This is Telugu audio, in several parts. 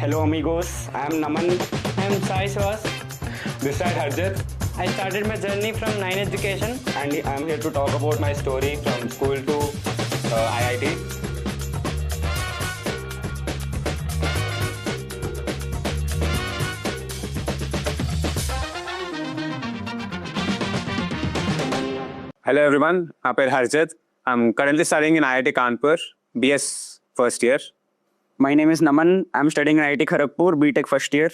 Hello amigos, I am Naman. I am Sai Swas. This side Harjit, I started my journey from 9 Education. and I am here to talk about my story from school to IIT. Hello everyone, my name is Harjit. I'm currently studying in IIT Kanpur, BS first year. My name is Naman. I am studying in IIT Kharagpur, BTech first year.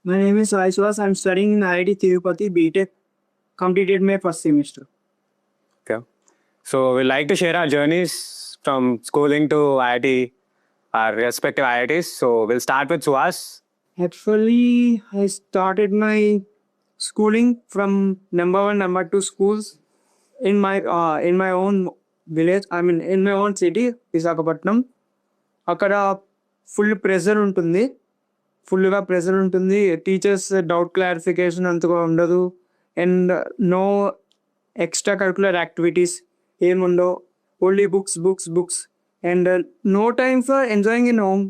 My name is Sai Swas. I'm studying in IIT Tirupati BTech. Completed my first semester. Okay. So we like to share our journeys from schooling to IIT, our respective IITs. So we'll start with Suhas. Actually, I started my schooling from number 1, number 2 schools in my own village. I mean, in my own city, Visakhapatnam. అక్కడ ఫుల్గా ప్రెజర్ ఉంటుంది టీచర్స్ డౌట్ క్లారిఫికేషన్ అంతగా ఉండదు and no extra curricular activities ఏముండవు only books and no time for enjoying in home.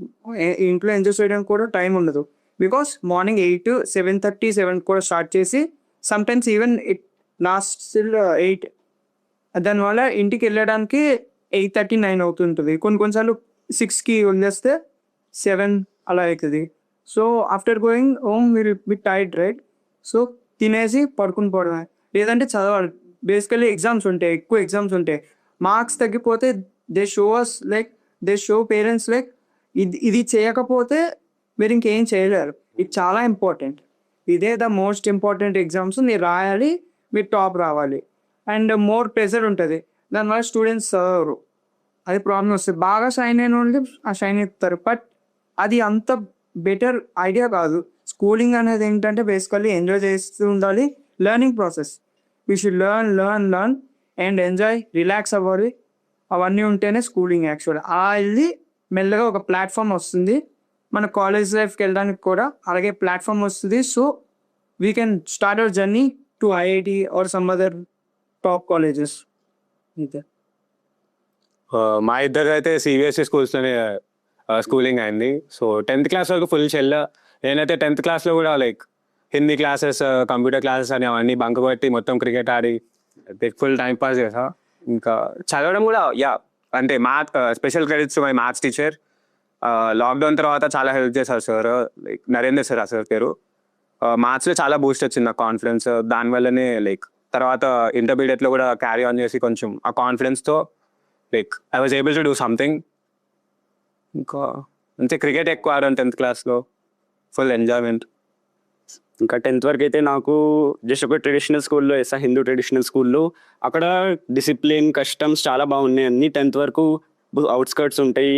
ఇంట్లో ఎంజాయ్ చేయడానికి కూడా టైం ఉండదు బికాస్ మార్నింగ్ 8, 7:30, 7 కూడా స్టార్ట్ చేసి సమ్టైమ్స్ ఈవెన్ ఇట్ లాస్ట్ 8. దానివల్ల ఇంటికి వెళ్ళడానికి 8:30, 9 అవుతుంటుంది. కొన్నిసార్లు 6కి వదిలేస్తే 7 అలా అవుతుంది. So after going home will be tired, right? So తినేసి పడుకుని పోవడమే, లేదంటే చదవాలి. బేసికలీ ఎక్కువ ఎగ్జామ్స్ ఉంటాయి. మార్క్స్ తగ్గిపోతే దే షో పేరెంట్స్ లైక్ ఇది చేయకపోతే మీరు ఇంకేం చేయలేరు. ఇది చాలా ఇంపార్టెంట్. ఇదే ద మోస్ట్ ఇంపార్టెంట్ ఎగ్జామ్స్. మీరు రాయాలి, మీరు టాప్ రావాలి. అండ్ మోర్ ప్రెషర్ ఉంటుంది. దానివల్ల స్టూడెంట్స్ చదవరు. అది ప్రాబ్లం వస్తుంది. బాగా షైన్ అయిన వాళ్ళు ఆ షైన్ అవుతారు. బట్ అది అంత బెటర్ ఐడియా కాదు. స్కూలింగ్ అనేది ఏంటంటే బేసికల్లీ ఎంజాయ్ చేస్తూ ఉండాలి. Learning process. We should learn and enjoy, relax అవ్వాలి. అవన్నీ ఉంటేనే స్కూలింగ్ యాక్చువల్. అది మెల్లగా ఒక ప్లాట్ఫామ్ వస్తుంది. మన కాలేజ్ లైఫ్కి వెళ్ళడానికి కూడా అలాగే ప్లాట్ఫామ్ వస్తుంది. So we can start our journey to IIT are some other top colleges. అంతే. మా ఇద్దరు అయితే సిబిఎస్ఈ స్కూల్స్లోనే స్కూలింగ్ అయింది. సో 10th క్లాస్ వరకు ఫుల్ చెల్ల. నేనైతే 10th క్లాస్లో కూడా like Hindi classes, computer classes అని అవన్నీ బంక్ కొట్టి మొత్తం క్రికెట్ ఆడి ఫుల్ టైం పాస్ చేసా. ఇంకా చదవడం కూడా అంటే special credits my maths teacher. Lockdown తర్వాత చాలా హెల్ప్ చేశారు సార్, లైక్ నరేందర్ సార్ ఆ సార్ పేరు. మ్యాథ్స్లో చాలా బూస్ట్ వచ్చింది నాకు కాన్ఫిడెన్స్. దానివల్లనే లైక్ తర్వాత ఇంటర్మీడియట్లో కూడా క్యారీ ఆన్ చేసి కొంచెం ఆ కాన్ఫిడెన్స్తో like I was able to do something. ఇంకా అంతే, క్రికెట్ ఎక్కువ ఆడాను 10th క్లాస్లో, ఫుల్ ఎంజాయ్మెంట్. ఇంకా 10th వరకు అయితే నాకు జస్ట్ ఒక ట్రెడిషనల్ స్కూల్లో వేసా, హిందూ ట్రెడిషనల్ స్కూల్లో. అక్కడ డిసిప్లిన్, కస్టమ్స్ చాలా బాగున్నాయి అన్ని. 10th వరకు అవుట్స్కర్ట్స్ ఉంటాయి,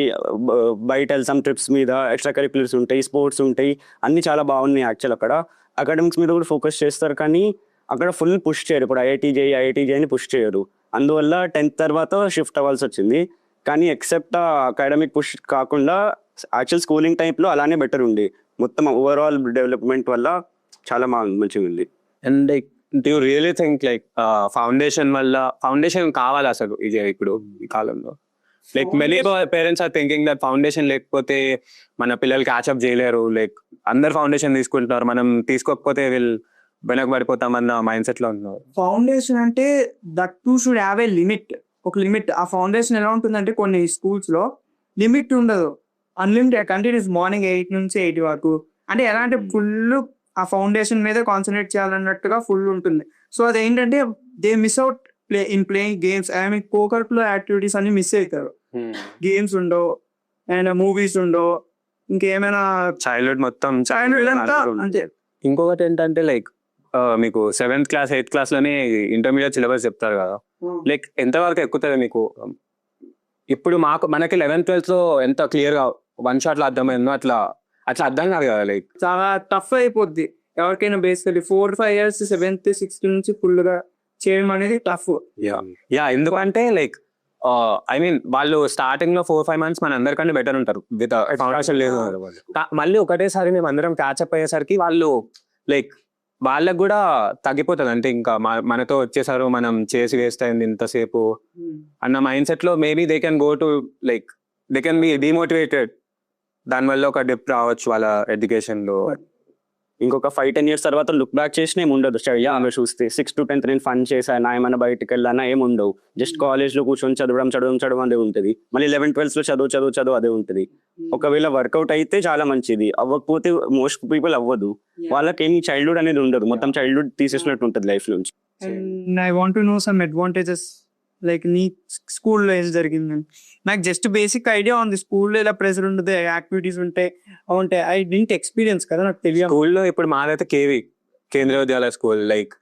బయట వెళ్తాం ట్రిప్స్ మీద, ఎక్స్ట్రా కరిక్యులర్స్ ఉంటాయి, స్పోర్ట్స్ ఉంటాయి, అన్నీ చాలా బాగున్నాయి. యాక్చువల్ అక్కడ అకాడమిక్స్ మీద కూడా ఫోకస్ చేస్తారు, కానీ అక్కడ ఫుల్ పుష్ చేయరు. ఇప్పుడు ఐఐటీ జేఈ అని పుష్ చేయరు. అందువల్ల 10th తర్వాత షిఫ్ట్ అవ్వాల్సి వచ్చింది. కానీ ఎక్సెప్ట్ అకాడమిక్ పుష్ కాకుండా యాక్చువల్ స్కూలింగ్ టైంలో అలానే బెటర్ ఉంది. మొత్తం ఓవరాల్ డెవలప్మెంట్ వల్ల చాలా మంచిగా ఉంది. And like do really think like foundation కావాలి అసలు ఇది ఇప్పుడు ఈ కాలంలో? Like many parents are thinking that foundation లేకపోతే మన పిల్లలు క్యాచ్అప్ చేయలేరు. లైక్ అందరు ఫౌండేషన్ తీసుకుంటున్నారు, మనం తీసుకోకపోతే వెనకబడిపోతామన్న మైండ్ సెట్ లో ఉన్నారు. ఫౌండేషన్ అంటే that to should have a limit. ఒక లిమిట్. ఆ ఫౌండేషన్ ఎలా ఉంటుందంటే కొన్ని స్కూల్స్ లో లిమిట్ ఉండదు, అన్లిమిటెడ్, కంటిన్యూస్ మార్నింగ్ 8 నుంచి 8 వరకు. అంటే ఎలా అంటే ఫుల్ ఆ ఫౌండేషన్ మీద కాన్సన్ట్రేట్ చేయాలన్నట్టుగా ఫుల్ ఉంటుంది. సో అదేంటంటే they miss out playing games. I mean co curricular activities అన్ని మిస్ అవుతారు. గేమ్స్ ఉండవు అండ్ మూవీస్ ఉండవు, ఇంకేమైనా చైల్డ్హుడ్ మొత్తం అంతే. ఇంకొకటి ఏంటంటే లైక్ మీకు 7th క్లాస్ 8th క్లాస్ లోనే ఇంటర్మీడియట్ సిలబస్ చెప్తారు కదా, లైక్ ఎంతవరకు ఎక్కుతుంది మీకు? ఇప్పుడు మనకి 11th 12th లో ఎంత క్లియర్ గా వన్ షాట్ లో అర్థమైందో అట్లా అర్థం కాదు కదా. లైక్ చాలా టఫ్ అయిపోద్ది ఎవరికైనా. బేసికలీ 4-5 years 7th 6th నుంచి ఫుల్ గా చేయడం అనేది టఫ్. ఎందుకంటే లైక్ ఐ మీన్ వాళ్ళు స్టార్టింగ్ లో 4-5 months మన అందరికంటే బెటర్ ఉంటారు విత్ ఫౌండేషన్ లేదు. మళ్ళీ ఒకటేసారి మేము అందరం క్యాచ్అప్ అయ్యేసరికి వాళ్ళు లైక్ వాళ్ళకు కూడా తగ్గిపోతుంది. అంటే ఇంకా మనతో వచ్చేసారు, మనం చేసి వేస్ట్ అయింది ఇంతసేపు అన్న మైండ్ సెట్ లో maybe they can go to like they can be demotivated దానివల్ల ఒక డిప్ రావచ్చు వాళ్ళ ఎడ్యుకేషన్ లో. ఇంకొక 5-10 years తర్వాత లుక్ బ్యాక్ చేసిన ఏమి ఉండదు. ఆమె చూస్తే 6 to 10th నేను ఫన్ చేశాను, ఏమైనా బయటకు వెళ్ళానా ఏమి ఉండవు. జస్ట్ కాలేజ్లో కూర్చొని చదవడం అదే ఉంటుంది. మళ్ళీ 11th-12th లో చదువు అదే ఉంటుంది. ఒకవేళ వర్కౌట్ అయితే చాలా మంచిది, అవ్వకపోతే మోస్ట్ పీపుల్ అవ్వదు. వాళ్ళకి ఏమి చైల్డ్హుడ్ అనేది ఉండదు, మొత్తం చైల్డ్హుడ్ తీసేసినట్టు ఉంటుంది లైఫ్ నుంచి. And I want to know some advantages like నీ స్కూల్లో ఏం జరిగిందని. నాకు జస్ట్ బేసిక్ ఐడియా ఉంది, స్కూల్లో ఇలా ప్రెషర్ ఉంటుంది, యాక్టివిటీస్ ఉంటాయి ఉంటాయి. ఐ డింట్ ఎక్స్పీరియన్స్ కదా, నాకు తెలియదు. స్కూల్లో ఇప్పుడు మాదైతే కేంద్రీయ విద్యాలయ స్కూల్. లైక్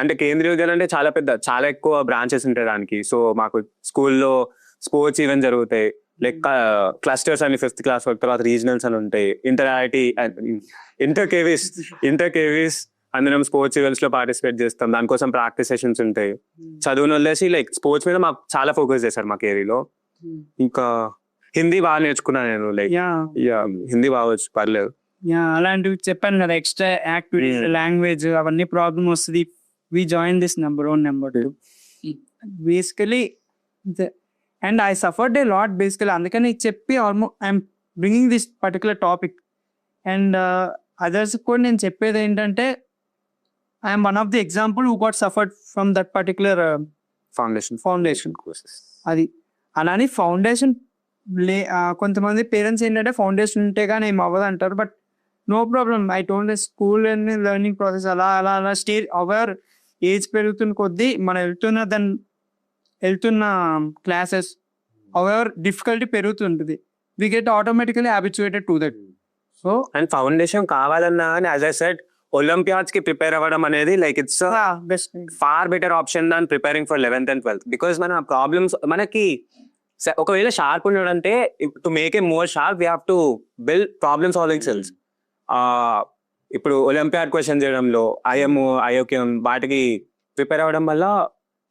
అంటే కేంద్రీయ విద్యాలయం అంటే చాలా ఎక్కువ బ్రాంచెస్ ఉంటాయి దానికి. సో మాకు స్కూల్లో స్పోర్ట్స్ ఈవెంట్ జరుగుతాయి, లైక్ క్లస్టర్స్ అని 5th class తర్వాత రీజనల్స్ అని ఉంటాయి, ఇంటర్ కేవీస్ అందరం స్పోర్ట్స్ ఈవెంట్స్ లో పార్టిసిపేట్ చేస్తాం. దానికోసం ప్రాక్టీస్ సెషన్స్ ఉంటాయి. చదువును వదిలేసి లైక్ స్పోర్ట్స్ మీద మాకు చాలా ఫోకస్ చేశారు మా ఏరియాలో. ఇంకా హిందీ బాగా నేర్చుకున్నాను నేను. లైక్ హిందీ బాగొచ్చు, పర్లేదు. అలాంటివి చెప్పాను కదా, ఎక్స్ట్రా యాక్టివిటీస్, లాంగ్వేజ్ అవన్నీ ప్రాబ్లమ్ వస్తుంది. We join this number 2 basically. And I suffered a lot basically. అందుకని చెప్పి almost I'm bringing this particular topic. And others కూడా నేను చెప్పేది ఏంటంటే, I'm one of the example who got suffered from that particular foundation courses. అది అలానే ఫౌండేషన్ కొంతమంది పేరెంట్స్ ఏంటంటే ఫౌండేషన్ ఉంటే కానీ ఏం అవ్వదు అంటారు. But no problem, I told school and learning process అలా స్టేజ్ అవర్ ఏజ్ పెరుగుతున్న కొద్దీ మనం వెళ్తున్న క్లాసెస్ అవర్ డిఫికల్టీ పెరుగుతుంటుంది. We get automatically habituated to that. So and foundation కావాలన్నా కానీ యాజ్ ఐ సెడ్ ఒలింపియాడ్స్ కి ప్రిపేర్ అవ్వడం అనేది like it's best far better option than preparing for 11th and 12th. Because మన ప్రాబ్లమ్స్ మనకి ఒకవేళ షార్ప్ ఉన్నాడంటే to make a more sharp we have to build problem solving skills. ఇప్పుడు ఒలింపియాడ్ క్వశ్చన్ చేయడంలో ఐఓకేఎం వాటికి ప్రిపేర్ అవ్వడం వల్ల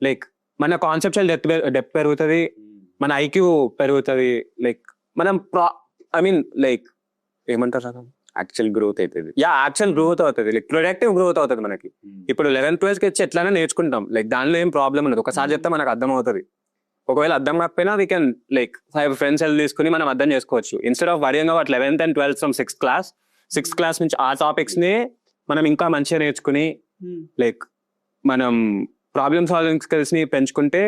లైక్ మన కాన్సెప్చువల్ డెప్త్ పెరుగుతుంది, మన ఐక్యూ పెరుగుతుంది. లైక్ మనం లైక్ ఏమంటారు, యాక్చువల్ గ్రోత్ అవుతుంది. యాక్చువల్ గ్రోత్ అవుతుంది, లైక్ ప్రొడక్టివ్ గ్రోత్ అవుతుంది మనకి. ఇప్పుడు 11th-12th కి వచ్చి ఎట్లైనా నేర్చుకుంటాం, లైక్ దానిలో ఏం ప్రాబ్లం ఉండదు. ఒకసారి చెప్తే మనకు అర్థం అవుతుంది. ఒకవేళ అర్థం కాకపోయినా we can like 5 friends help తీసుకుని మనం అర్థం చేసుకోవచ్చు. Instead of worrying about 11th and 12th from 6th class నుంచి ఆ టాపిక్స్ ని మనం ఇంకా మంచిగా నేర్చుకుని లైక్ మనం ప్రాబ్లమ్ సాల్వింగ్ స్కిల్స్ ని పెంచుకుంటే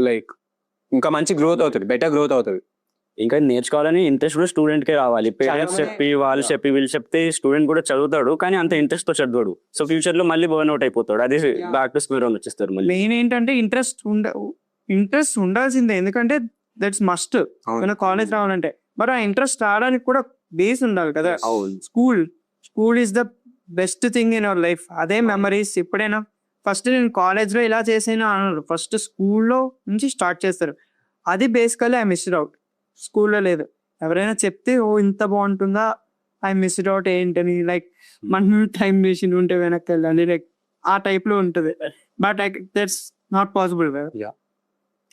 లైక్ ఇంకా మంచి గ్రోత్ అవుతుంది, బెటర్ గ్రోత్ అవుతుంది. ఇంకా నేర్చుకోవాలని ఇంట్రెస్ట్ కూడా స్టూడెంట్ కే రావాలి. పేరెంట్స్ చెప్పి వాళ్ళు చెప్పి వీళ్ళు చెప్తే స్టూడెంట్ కూడా చదువుతాడు, కానీ అంత ఇంట్రెస్ట్ తో చదవడు. సో ఫ్యూచర్ లో మళ్ళీ బర్న్ అవుట్ అయిపోతాడు. అది బ్యాక్ టు స్క్వేర్ వన్ వచ్చేస్తారు. మళ్ళీ మెయిన్ ఏంటంటే ఇంట్రెస్ట్ ఉండాల్సిందే, ఎందుకంటే దట్స్ మస్ట్ మన కాలేజ్ రావాలంటే. మరి ఆ ఇంట్రెస్ట్ రావడానికి కూడా బేస్ ఉండాలి కదా. School is the best thing in our life. అదే మెమరీస్. ఎప్పుడైనా ఫస్ట్ నేను కాలేజ్లో ఇలా చేసాను అన్నారు, ఫస్ట్ స్కూల్లో నుంచి స్టార్ట్ చేస్తారు. అది బేసికలీ ఐ మిస్డ్ అవుట్. స్కూల్లో లేదు, ఎవరైనా చెప్తే ఓ ఇంత బాగుంటుందా, ఐ మిస్డ్ అవుట్ ఏంటని. లైక్ మనం టైం మెషిన్ ఉంటే వెనక్కి వెళ్ళాలి, లైక్ ఆ టైప్లో ఉంటుంది. But that's not possible.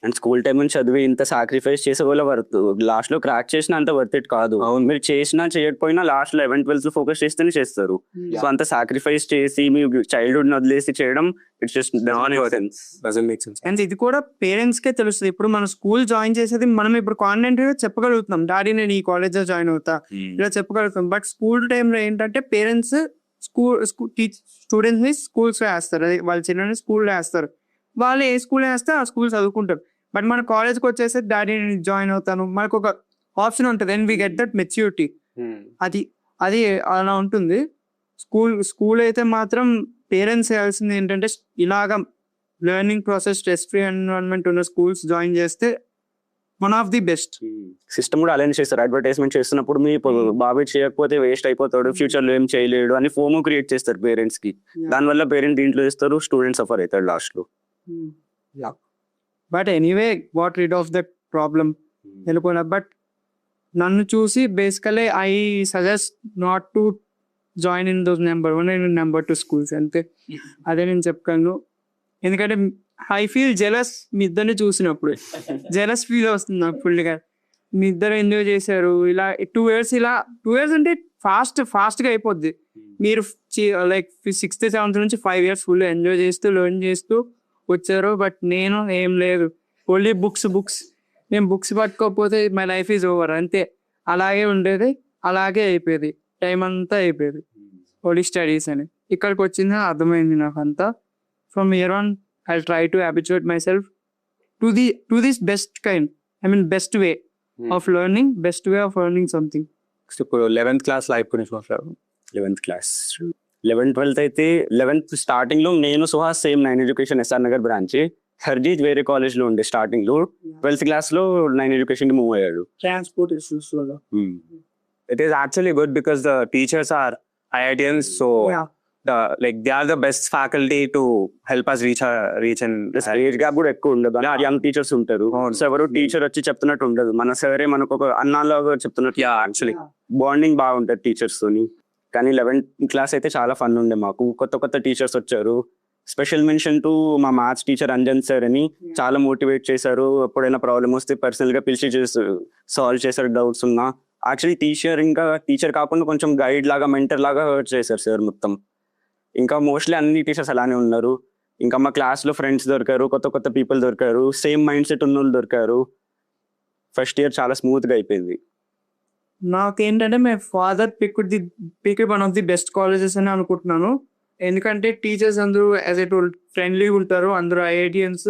And school time నుంచి చదివి ఇంత సాక్రిఫైస్ చేసే వాళ్ళ వర్త్ లాస్ట్ లో క్రాక్ చేసినా అంత వర్త్ ఇట్ కాదు. మీరు చేసినా చేయకపోయినా లాస్ట్ లో 11th-12th ఫోకస్ చేస్తేనే చేస్తారు. సో అంత సాక్రిఫైస్ చేసి మీ చైల్డ్హుడ్ వదిలేసి చేయడం it's just doesn't make sense. And ఇది కూడా పేరెంట్స్ కే తెలుస్తుంది. ఇప్పుడు మనం స్కూల్ జాయిన్ చేసేది మనం ఇప్పుడు కాన్ఫిడెంట్ గా చెప్పగలుగుతున్నాం, డాడీ నేను ఈ కాలేజ్ లో జాయిన్ అవుతా ఇలా చెప్పగలుగుతాం. బట్ స్కూల్ టైంలో ఏంటంటే పేరెంట్స్ స్టూడెంట్స్ ని స్కూల్స్ లో వేస్తారు, వాళ్ళ చిల్డ్రన్ స్కూల్లో వేస్తారు. వాళ్ళు ఏ స్కూల్ వేస్తే ఆ స్కూల్ చదువుకుంటారు. బట్ మన కాలేజ్కి వచ్చేసి డాడీ నేను జాయిన్ అవుతాను, మనకు ఒక ఆప్షన్ ఉంటుంది. And we get that maturity. అది అలా ఉంటుంది. స్కూల్ అయితే మాత్రం పేరెంట్స్ చేయాల్సింది ఏంటంటే ఇలాగ learning process stress free environment ఉన్న స్కూల్స్ జాయిన్ చేస్తే one of the best. System కూడా అలైన్ చేస్తారు. అడ్వర్టైజ్మెంట్ చేస్తున్నప్పుడు మీ బాబు చేయకపోతే వేస్ట్ అయిపోతాడు, ఫ్యూచర్ లో ఏం చేయలేడు అని ఫోమో క్రియేట్ చేస్తారు పేరెంట్స్ కి. దానివల్ల పేరెంట్స్ దీంట్లో ఇస్తారు, స్టూడెంట్ సఫర్ అవుతాడు లాస్ట్ లో. But anyway got rid of that problem వెళ్ళిపోయినా. బట్ నన్ను చూసి basically I suggest not to join in those number 1 and number 2 schools. అంతే, అదే నేను చెప్పాను. ఎందుకంటే ఐ ఫీల్ జెలస్ మీ ఇద్దరిని చూసినప్పుడు. జెలస్ ఫీల్ వస్తుంది నాకు ఫుల్గా. మీ ఇద్దరు ఎంజాయ్ చేశారు ఇలా 2 years. ఇలా 2 years అంటే ఫాస్ట్గా అయిపోద్ది. మీరు లైక్ 6th 7th నుంచి 5 years ఫుల్ ఎంజాయ్ చేస్తూ లెర్న్ చేస్తూ వచ్చారు. బట్ నేను ఏం లేదు, ఓన్లీ బుక్స్. నేను బుక్స్ పట్టుకోకపోతే మై లైఫ్ ఈజ్ ఓవర్. అంతే, అలాగే ఉండేది, అలాగే అయిపోయేది, టైం అంతా అయిపోయేది ఓన్లీ స్టడీస్ అని. ఇక్కడికి వచ్చింది అర్థమైంది నాకు అంతా. From year on I try to habituate my self to this best kind, I mean best way of learning, best way of learning something. ఇప్పుడు 11th క్లాస్ లైఫ్ గురించి మాట్లాడు. 11th క్లాస్ 11th అయితే 11th స్టార్టింగ్ లో నేను Suhas same 9 education S R Nagar branch, Harjeet వేరే కాలేజ్ లో ఉండే స్టార్టింగ్ లో. 12th క్లాస్ లో 9 ఎడ్యుకేషన్ కి మూవ్ అయ్యాడు. ట్రాన్స్పోర్ట్ ఇష్యూస్ వల్ల. It is actually good because the teachers are IITians, so they are the best faculty to help us reach and age gap కూడా ఎక్కువ ఉండదు, యంగ్ టీచర్స్ ఉంటారు. సో ఎవరు టీచర్ వచ్చి చెప్తున్నట్టు ఉండదు, మన సరే మనకు ఒక అన్నాలాగా చెప్తున్నట్టు. యాక్చువల్లీ బాండింగ్ బాగుంటది టీచర్స్ తోని. కానీ 11th క్లాస్ అయితే చాలా ఫన్ ఉండే మాకు. కొత్త కొత్త టీచర్స్ వచ్చారు. స్పెషల్ మెన్షన్ టు మా మ్యాథ్స్ టీచర్ అంజన్ సార్ అని, చాలా మోటివేట్ చేశారు. ఎప్పుడైనా ప్రాబ్లమ్ వస్తే పర్సనల్ గా పిలిచి సాల్వ్ చేశారు డౌట్స్ ఉన్నా. యాక్చువల్లీ టీచర్ కాకుండా కొంచెం గైడ్ లాగా, మెంటర్ లాగా చేశారు సార్ మొత్తం. ఇంకా మోస్ట్లీ అన్ని టీచర్స్ అలానే ఉన్నారు. ఇంకా మా క్లాస్ లో ఫ్రెండ్స్ దొరికారు, కొత్త కొత్త పీపుల్ దొరికారు, సేమ్ మైండ్ సెట్ ఉన్న వాళ్ళు దొరికారు. ఫస్ట్ ఇయర్ చాలా స్మూత్ గా అయిపోయింది. నాకేంటంటే my father pick one of the best colleges అని అనుకుంటున్నాను. ఎందుకంటే టీచర్స్ అందరూ యాజ్ ఎ టోల్ ఫ్రెండ్లీ ఉంటారు, అందరూ ఐఐటియన్స్.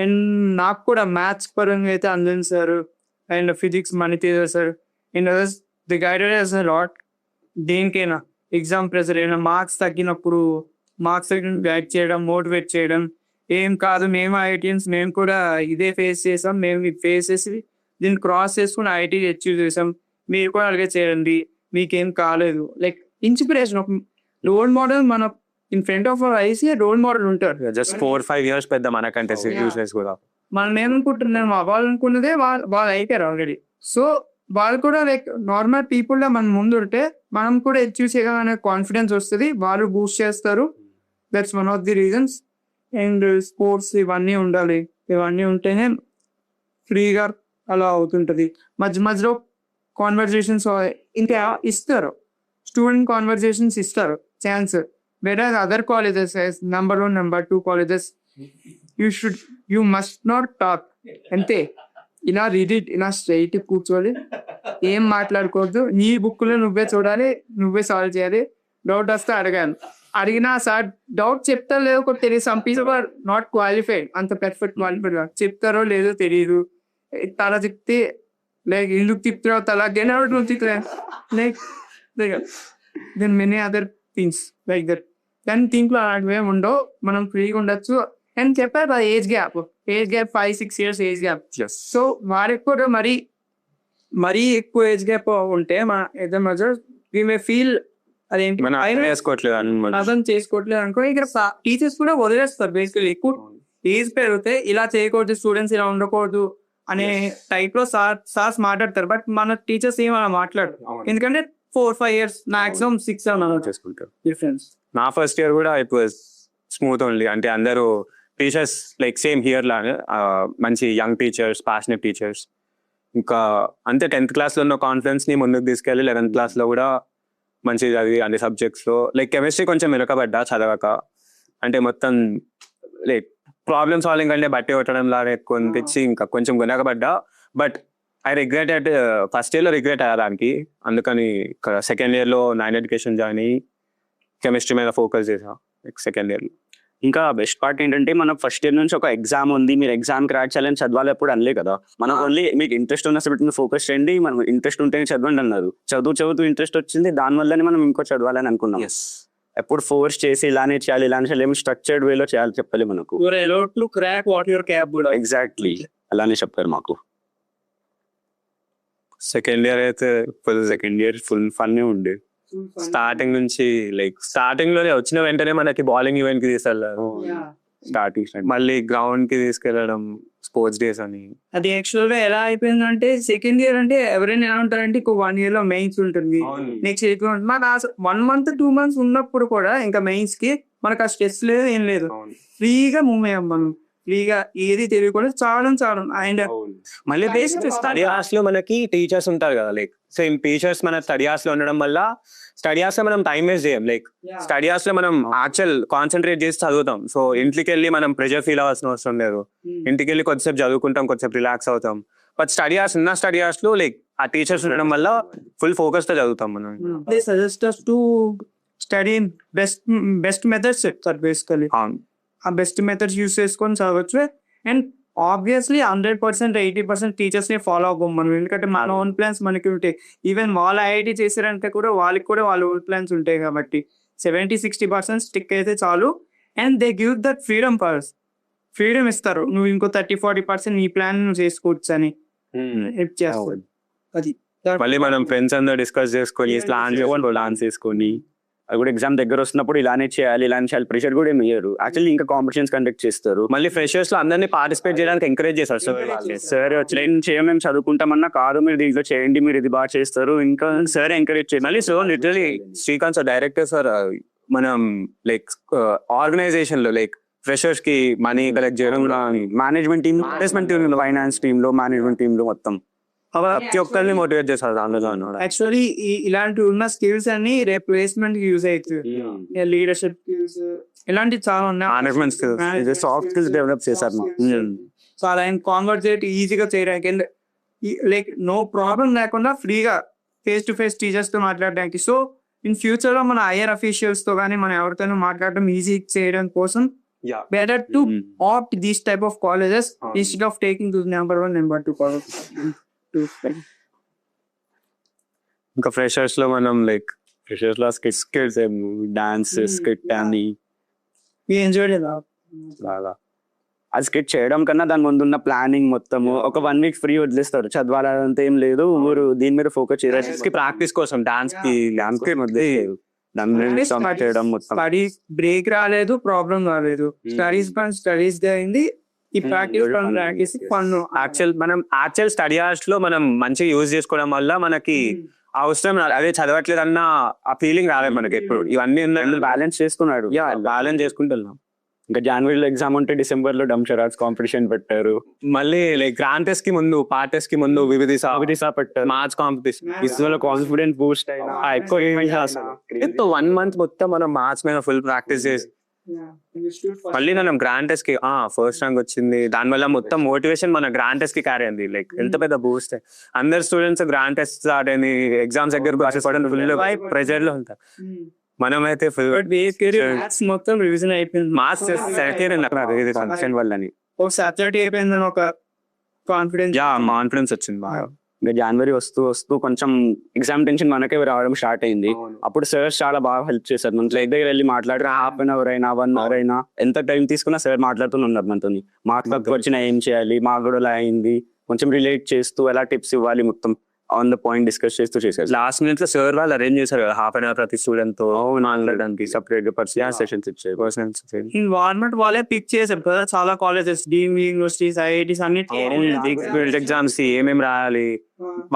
అండ్ నాకు కూడా మ్యాథ్స్ పరంగా అయితే Anjan sir and physics Maniteja sir and others the guided as a lot. దేనికైనా ఎగ్జామ్ ప్రెజర్ అయినా, మార్క్స్ తగ్గినప్పుడు మార్క్స్ గైడ్ చేయడం, మోటివేట్ చేయడం. ఏం కాదు, మేము ఐఐటియన్స్, మేము కూడా ఇదే ఫేస్ చేసాం, మేము ఇది ఫేస్ చేసి దీన్ని క్రాస్ చేసుకుని ఐఐటి అచీవ్ చేసాం, మీరు కూడా అలాగే చేయండి, మీకేం కాలేదు. లైక్ ఇన్స్పిరేషన్, ఒక రోల్ మోడల్ మన in front of our eyes role model ఉంటారు. just 4-5 years పెద్ద మనకంటే యూస్లెస్ కూడా. మనం ఏమనుకుంటున్నాం, అవ్వాలనుకున్నదే వాళ్ళు అయిపోయారు ఆల్రెడీ. సో వాళ్ళు కూడా లైక్ నార్మల్ పీపుల్ లా మనం ముందు ఉంటే మనం కూడా అచీవ్ చేయగలనే కాన్ఫిడెన్స్ వస్తుంది, వాళ్ళు బూస్ట్ చేస్తారు. That's one of the reasons. And sports ఇవన్నీ ఉండాలి, ఇవన్నీ ఉంటేనే ఫ్రీగా అలా అవుతుంటది. మధ్య మధ్యలో కాన్వర్జేషన్స్ ఇంకా ఇస్తారు, స్టూడెంట్ కాన్వర్జేషన్స్ ఇస్తారు chance. whereas other colleges as number 1, number 2 colleges you must not talk. అంతే, ఇలా రీడ్, ఇలా స్ట్రైట్ కూర్చోవాలి, ఏం మాట్లాడుకోవద్దు, నీ బుక్లో నువ్వే చూడాలి, నువ్వే సాల్వ్ చేయాలి. డౌట్ వస్తే అడిగినా సార్ డౌట్ చెప్తారో లేదో కూడా తెలియదు. Some people are not qualified, అంత పర్ఫెక్ట్ క్వాలిఫైడ్ చెప్తారో లేదో తెలియదు. తల తిప్పితే లైక్ ఇల్లు తిప్పుతారో తల గెనవడం తిప్పుతా, like then many other things like that. కానీ దీంట్లో అలాంటివి ఉండవు, మనం ఫ్రీగా ఉండొచ్చు. అండ్ చెప్పారు age gap 5-6 years age gap. So వారికి కూడా మరీ ఎక్కువ ఏజ్ గ్యాప్ ఉంటే మా ఇద్దరి మధ్య వి మే ఫీల్ అదేంటి అర్థం చేసుకోవట్లేదు అనుకో. ఇక్కడ టీచర్స్ కూడా వదిలేస్తారు బేసికలీ. ఎక్కువ ఏజ్ పెరిగితే ఇలా చేయకూడదు, స్టూడెంట్స్ ఇలా ఉండకూడదు అనే టైప్ లో సార్స్ మాట్లాడతారు. బట్ మన టీచర్స్ ఏం అలా మాట్లాడరు, ఎందుకంటే 4-5 years మాక్సిమం 6 చేసుకుంటారు డిఫరెన్స్. నా ఫస్ట్ ఇయర్ కూడా ఇట్ వాజ్ స్మూత్ ఓన్లీ. అంటే అందరూ టీచర్స్ లైక్ సేమ్ హియర్ లాగా మంచి యంగ్ టీచర్స్, ప్యాషనెట్ టీచర్స్. ఇంకా అంతే 10th క్లాస్లో ఉన్న కాన్ఫిడెన్స్ ని ముందుకు తీసుకెళ్ళి 11th క్లాస్లో కూడా మంచి చదివి అన్ని సబ్జెక్ట్స్లో లైక్ కెమిస్ట్రీ కొంచెం వెనుకబడ్డా చదవక. అంటే మొత్తం లైక్ ప్రాబ్లమ్ సాల్వింగ్ అంటే బట్టి కొట్టడం లాగా ఎక్కువ అనిపించి ఇంకా కొంచెం వెనకబడ్డా. బట్ ఐ రిగ్రెట్ ఫస్ట్ ఇయర్లో రిగ్రెట్ అయ్యేదానికి. అందుకని సెకండ్ ఇయర్లో 9 ఎడ్యుకేషన్ జాయిన్ అయ్యి కెమిస్ట్రీ మీద ఫోకస్ చేసా సెకండ్ ఇయర్లో. ఇంకా బెస్ట్ పార్ట్ ఏంటంటే మన ఫస్ట్ ఇయర్ నుంచి ఒక ఎగ్జామ్ ఉంది, మీరు ఎగ్జామ్ క్రాక్ చేయాలని చదవాలి ఎప్పుడు అనలే కదా. మనం ఓన్లీ మీకు ఇంట్రెస్ట్ ఉన్న సబ్జెక్ట్ మీద ఫోకస్ చేయండి, మనం ఇంట్రెస్ట్ ఉంటేనే చదవండి అన్నారు. చదువుతూ ఇంట్రెస్ట్ వచ్చింది, దానివల్లనే మనం ఇంకో చదవాలని అనుకున్నాం. ఎప్పుడు ఫోర్స్ చేసి ఇలానే చేయాలి, ఇలానే చేయాలి, ఏమి స్ట్రక్చర్డ్ వేలో చేయాలి చెప్పాలి మనకు. ఎగ్జాక్ట్లీ అలానే చెప్పారు మాకు. సెకండ్ ఇయర్ అయితే ఫుల్ ఫన్ ఉండే. స్టార్టింగ్ నుంచి లైక్ స్టార్టింగ్ లోనే వచ్చిన వెంటనే మనకి బౌలింగ్ ఈవెంట్ కి తీసుకెళ్ళారు, మళ్ళీ గ్రౌండ్ కి తీసుకెళ్ళడం, స్పోర్ట్స్ డేస్ అని. అది యాక్చువల్ గా ఎలా అయిపోయిందంటే సెకండ్ ఇయర్ అంటే ఎవరైనా ఎలా ఉంటారంటే 1 year లో మెయిన్స్ ఉంటుంది, నెక్స్ట్ మన 1 month 2 months ఉన్నప్పుడు కూడా ఇంకా మెయిన్స్ కి మనకు ఆ స్ట్రెస్ లేదు, ఏం లేదు, ఫ్రీగా మూవ్ అయ్యాం మనం. ఫ్రీగా ఏది తెలియకుండా చావడం. అండ్ మళ్ళీ బేసిక్ స్టడీ హార్స్ లో మనకి టీచర్స్ ఉంటారు కదా, లైక్ సేమ్ టీచర్స్ మన స్టడీ హార్స్ లో ఉండడం వల్ల స్టడీ హార్స్ లో మనం టైం వేస్ట్ చేయం. లైక్ స్టడీ హార్స్ లో మనం యాక్చువల్ కాన్సన్ట్రేట్ చేసి చదువుతాం. సో ఇంటికి వెళ్ళి మనం ప్రెషర్ ఫీల్ అవ్వాల్సిన అవసరం లేదు. ఇంటికి వెళ్ళి కొద్దిసేపు చదువుకుంటాం, కొద్దిసేపు రిలాక్స్ అవుతాం. బట్ స్టడీ హార్స్ లో లైక్ ఆ టీచర్స్ ఉండడం వల్ల ఫుల్ ఫోకస్ తో చదువుతాం మనం. They suggest us to study in best methods చెప్తారు బేసికలీ. ఆ బెస్ట్ మెథడ్స్ యూస్ చేసుకొని చదవచ్చు. అండ్ ఆబ్వియస్లీ 100% 80% టీచర్స్ ని ఫాలో అవ్వం మనం, ఎందుకంటే మన ఓన్ ప్లాన్స్ మనకి ఉంటాయి. ఈవెన్ వాళ్ళ ఐఐటి చేసారంటే కూడా వాళ్ళకి కూడా వాళ్ళ ఓన్ ప్లాన్స్ ఉంటాయి కాబట్టి 70-60% స్టిక్ అయితే చాలు. And they give that freedom ఇస్తారు, నువ్వు ఇంకో 30-40% ఈ ప్లాన్ నువ్వు చేసుకోవచ్చు అని హెల్ప్ చేస్తారు. అది మళ్ళీ మనం ఫ్రెండ్స్ అందరూ డిస్కస్ చేసుకొని ప్లాన్స్ చేసుకొని అది కూడా ఎగ్జామ్ దగ్గర వస్తున్నప్పుడు ఇలానే చేయాలి ప్రెషర్ కూడా ఏమి ఇయ్యరు. యాక్చువల్లీ ఇంకా కాంపిటీషన్స్ కండక్ట్ చేస్తారు. మళ్ళీ ఫ్రెషర్స్ లో అందరినీ పార్టిసిపేట్ చేయడానికి ఎంకరేజ్ చేస్తారు సార్ మేము చదువుకుంటామన్నా కాదు, మీరు దీంట్లో చేయండి, మీరు ఇది బాగా చేస్తారు, ఇంకా సార్ ఎంకరేజ్ చేయాలి. మళ్ళీ so literally Srikanth sir director sir మనం లైక్ ఆర్గనైజేషన్ లో లైక్ ఫ్రెషర్స్ కి మనీ కలెక్ట్ చేయడం, మేనేజ్మెంట్ టీమ్ ఫైనాన్స్ టీమ్ లో మేనేజ్మెంట్ టీమ్ లో మొత్తం ప్రతి ఒక్కరిని మోటివేట్ చేస్తారు దానిలో. యాక్చువల్లీ ఇలాంటి ఉన్న స్కిల్స్ అన్ని రేపు ప్లేస్మెంట్ యూజ్ అవుతుంది. లీడర్షిప్ స్కిల్స్ ఇలాంటివి చాలా ఉన్నాయి. Management skills, soft skills develop చేశారు. సో అలా కాన్వర్సేట్ ఈజీగా చేయడానికి, లైక్ నో ప్రాబ్లం లేకుండా ఫ్రీగా ఫేస్ టు ఫేస్ టీచర్స్ తో మాట్లాడడానికి. సో ఇన్ ఫ్యూచర్ లో మన హైయర్ అఫీషియల్స్ తో కానీ మనం ఎవరితోనూ మాట్లాడడం ఈజీ చేయడం కోసం better to opt these type of colleges instead of taking to number 1, number 2 colleges. ఇంకా ఫ్రెషర్స్ లో మనం లైక్ ఫ్రెషర్స్ లో స్కిట్స్ డాన్స్ స్కిట్ అని We enjoyed it a lot. బాగా అది స్కిట్ చేయడం కన్నా దాని ముందు ఉన్న ప్లానింగ్ మొత్తము ఒక 1 week ఫ్రీ వదిలేస్తారు, చదవాలంటే ఏం లేదు, ఊరు దీని మీద ఫోకస్ కి ప్రాక్టీస్ కోసం డాన్స్ కి చేయడం మొత్తం. స్టడీస్ బ్రేక్ రాలేదు, ప్రాబ్లం రాలేదు, స్టడీస్ అయింది. ఈ practice fun. Actual study hours లో మనం మంచిగా యూజ్ చేసుకోవడం వల్ల మనకి అవసరం అదే చదవట్లేదు అన్న ఆ ఫీలింగ్ రాలేదు మనకి ఎప్పుడు. ఇవన్నీ బ్యాలెన్స్ చేసుకున్నాడు, బ్యాలెన్స్ చేసుకుంటున్నాం. ఇంకా జనవరిలో ఎగ్జామ్ ఉంటే డిసెంబర్ లో డంషరాజ్ కాంపిటీషన్ పెట్టారు. మళ్ళీ లైక్ గ్రాండ్ టెస్ట్ కి ముందు పార్ట్ టెస్ట్ కి ముందు వివిధిసా పెట్టారు, మార్చ్ కాంపిటీషన్. ఇసులో కాన్ఫిడెన్స్ బూస్ట్ ఎక్కువ 1 month మొత్తం మనం మార్చ్ మీద ఫుల్ ప్రాక్టీస్ చేసి మళ్ళీ మనం గ్రాండ్ టెస్ట్ కి ఫస్ట్ ర్యాంక్ వచ్చింది. దానివల్ల మొత్తం మోటివేషన్ మన గ్రాండ్ టెస్ట్ కి క్యారీ అయింది. లైక్ ఎంత పెద్ద బూస్ట్. అందరు స్టూడెంట్స్ గ్రాండ్ టెస్ట్ స్టార్ట్ అయింది, ఎగ్జామ్స్ దగ్గరకు ఫుల్ ప్రెజర్ లో ఉంటారు. మనమైతే మొత్తం రివిజన్ అయిపోయింది. మార్క్స్ వల్లని ఒక సాటర్డే అయిపోయిందని ఒక కాన్ఫిడెన్స్ వచ్చింది బాగా. ఇంకా జనవరి వస్తూ కొంచెం ఎగ్జామ్ టెన్షన్ మనకే రావడం స్టార్ట్ అయింది. అప్పుడు సార్ చాలా బాగా హెల్ప్ చేశారు. మన లైక్ దగ్గర వెళ్ళి మాట్లాడిన హాఫ్ అన్ అవర్ అయినా 1 hour అయినా ఎంత టైం తీసుకున్నా సార్ మాట్లాడుతూనే ఉన్నారు మనతో. మార్క్స్ తక్కువ వచ్చినా ఏం చేయాలి, మాకు కూడా ఇలా అయింది, కొంచెం రిలేట్ చేస్తూ ఎలా టిప్స్ ఇవ్వాలి మొత్తం ఆన్ ద పాయింట్ డిస్కస్ చేస్తూ చేశారు. లాస్ట్ మినిట్ లో సార్ వాళ్ళు అరేంజ్ చేశారు కదా హాఫ్ అన్ అవర్ ప్రతి స్టూడెంట్ తో మాట్లాడడానికి సెపరేట్ గా పర్సనల్ సెషన్స్ ఇచ్చారు. ఇన్వాల్వ్మెంట్ వాళ్ళే పిక్ చేశారు కదా చాలా కాలేజెస్, డీమ్డ్ యూనివర్సిటీస్, ఐఐటీస్ అన్ని ఎగ్జామ్స్ ఏమేమి రాయాలి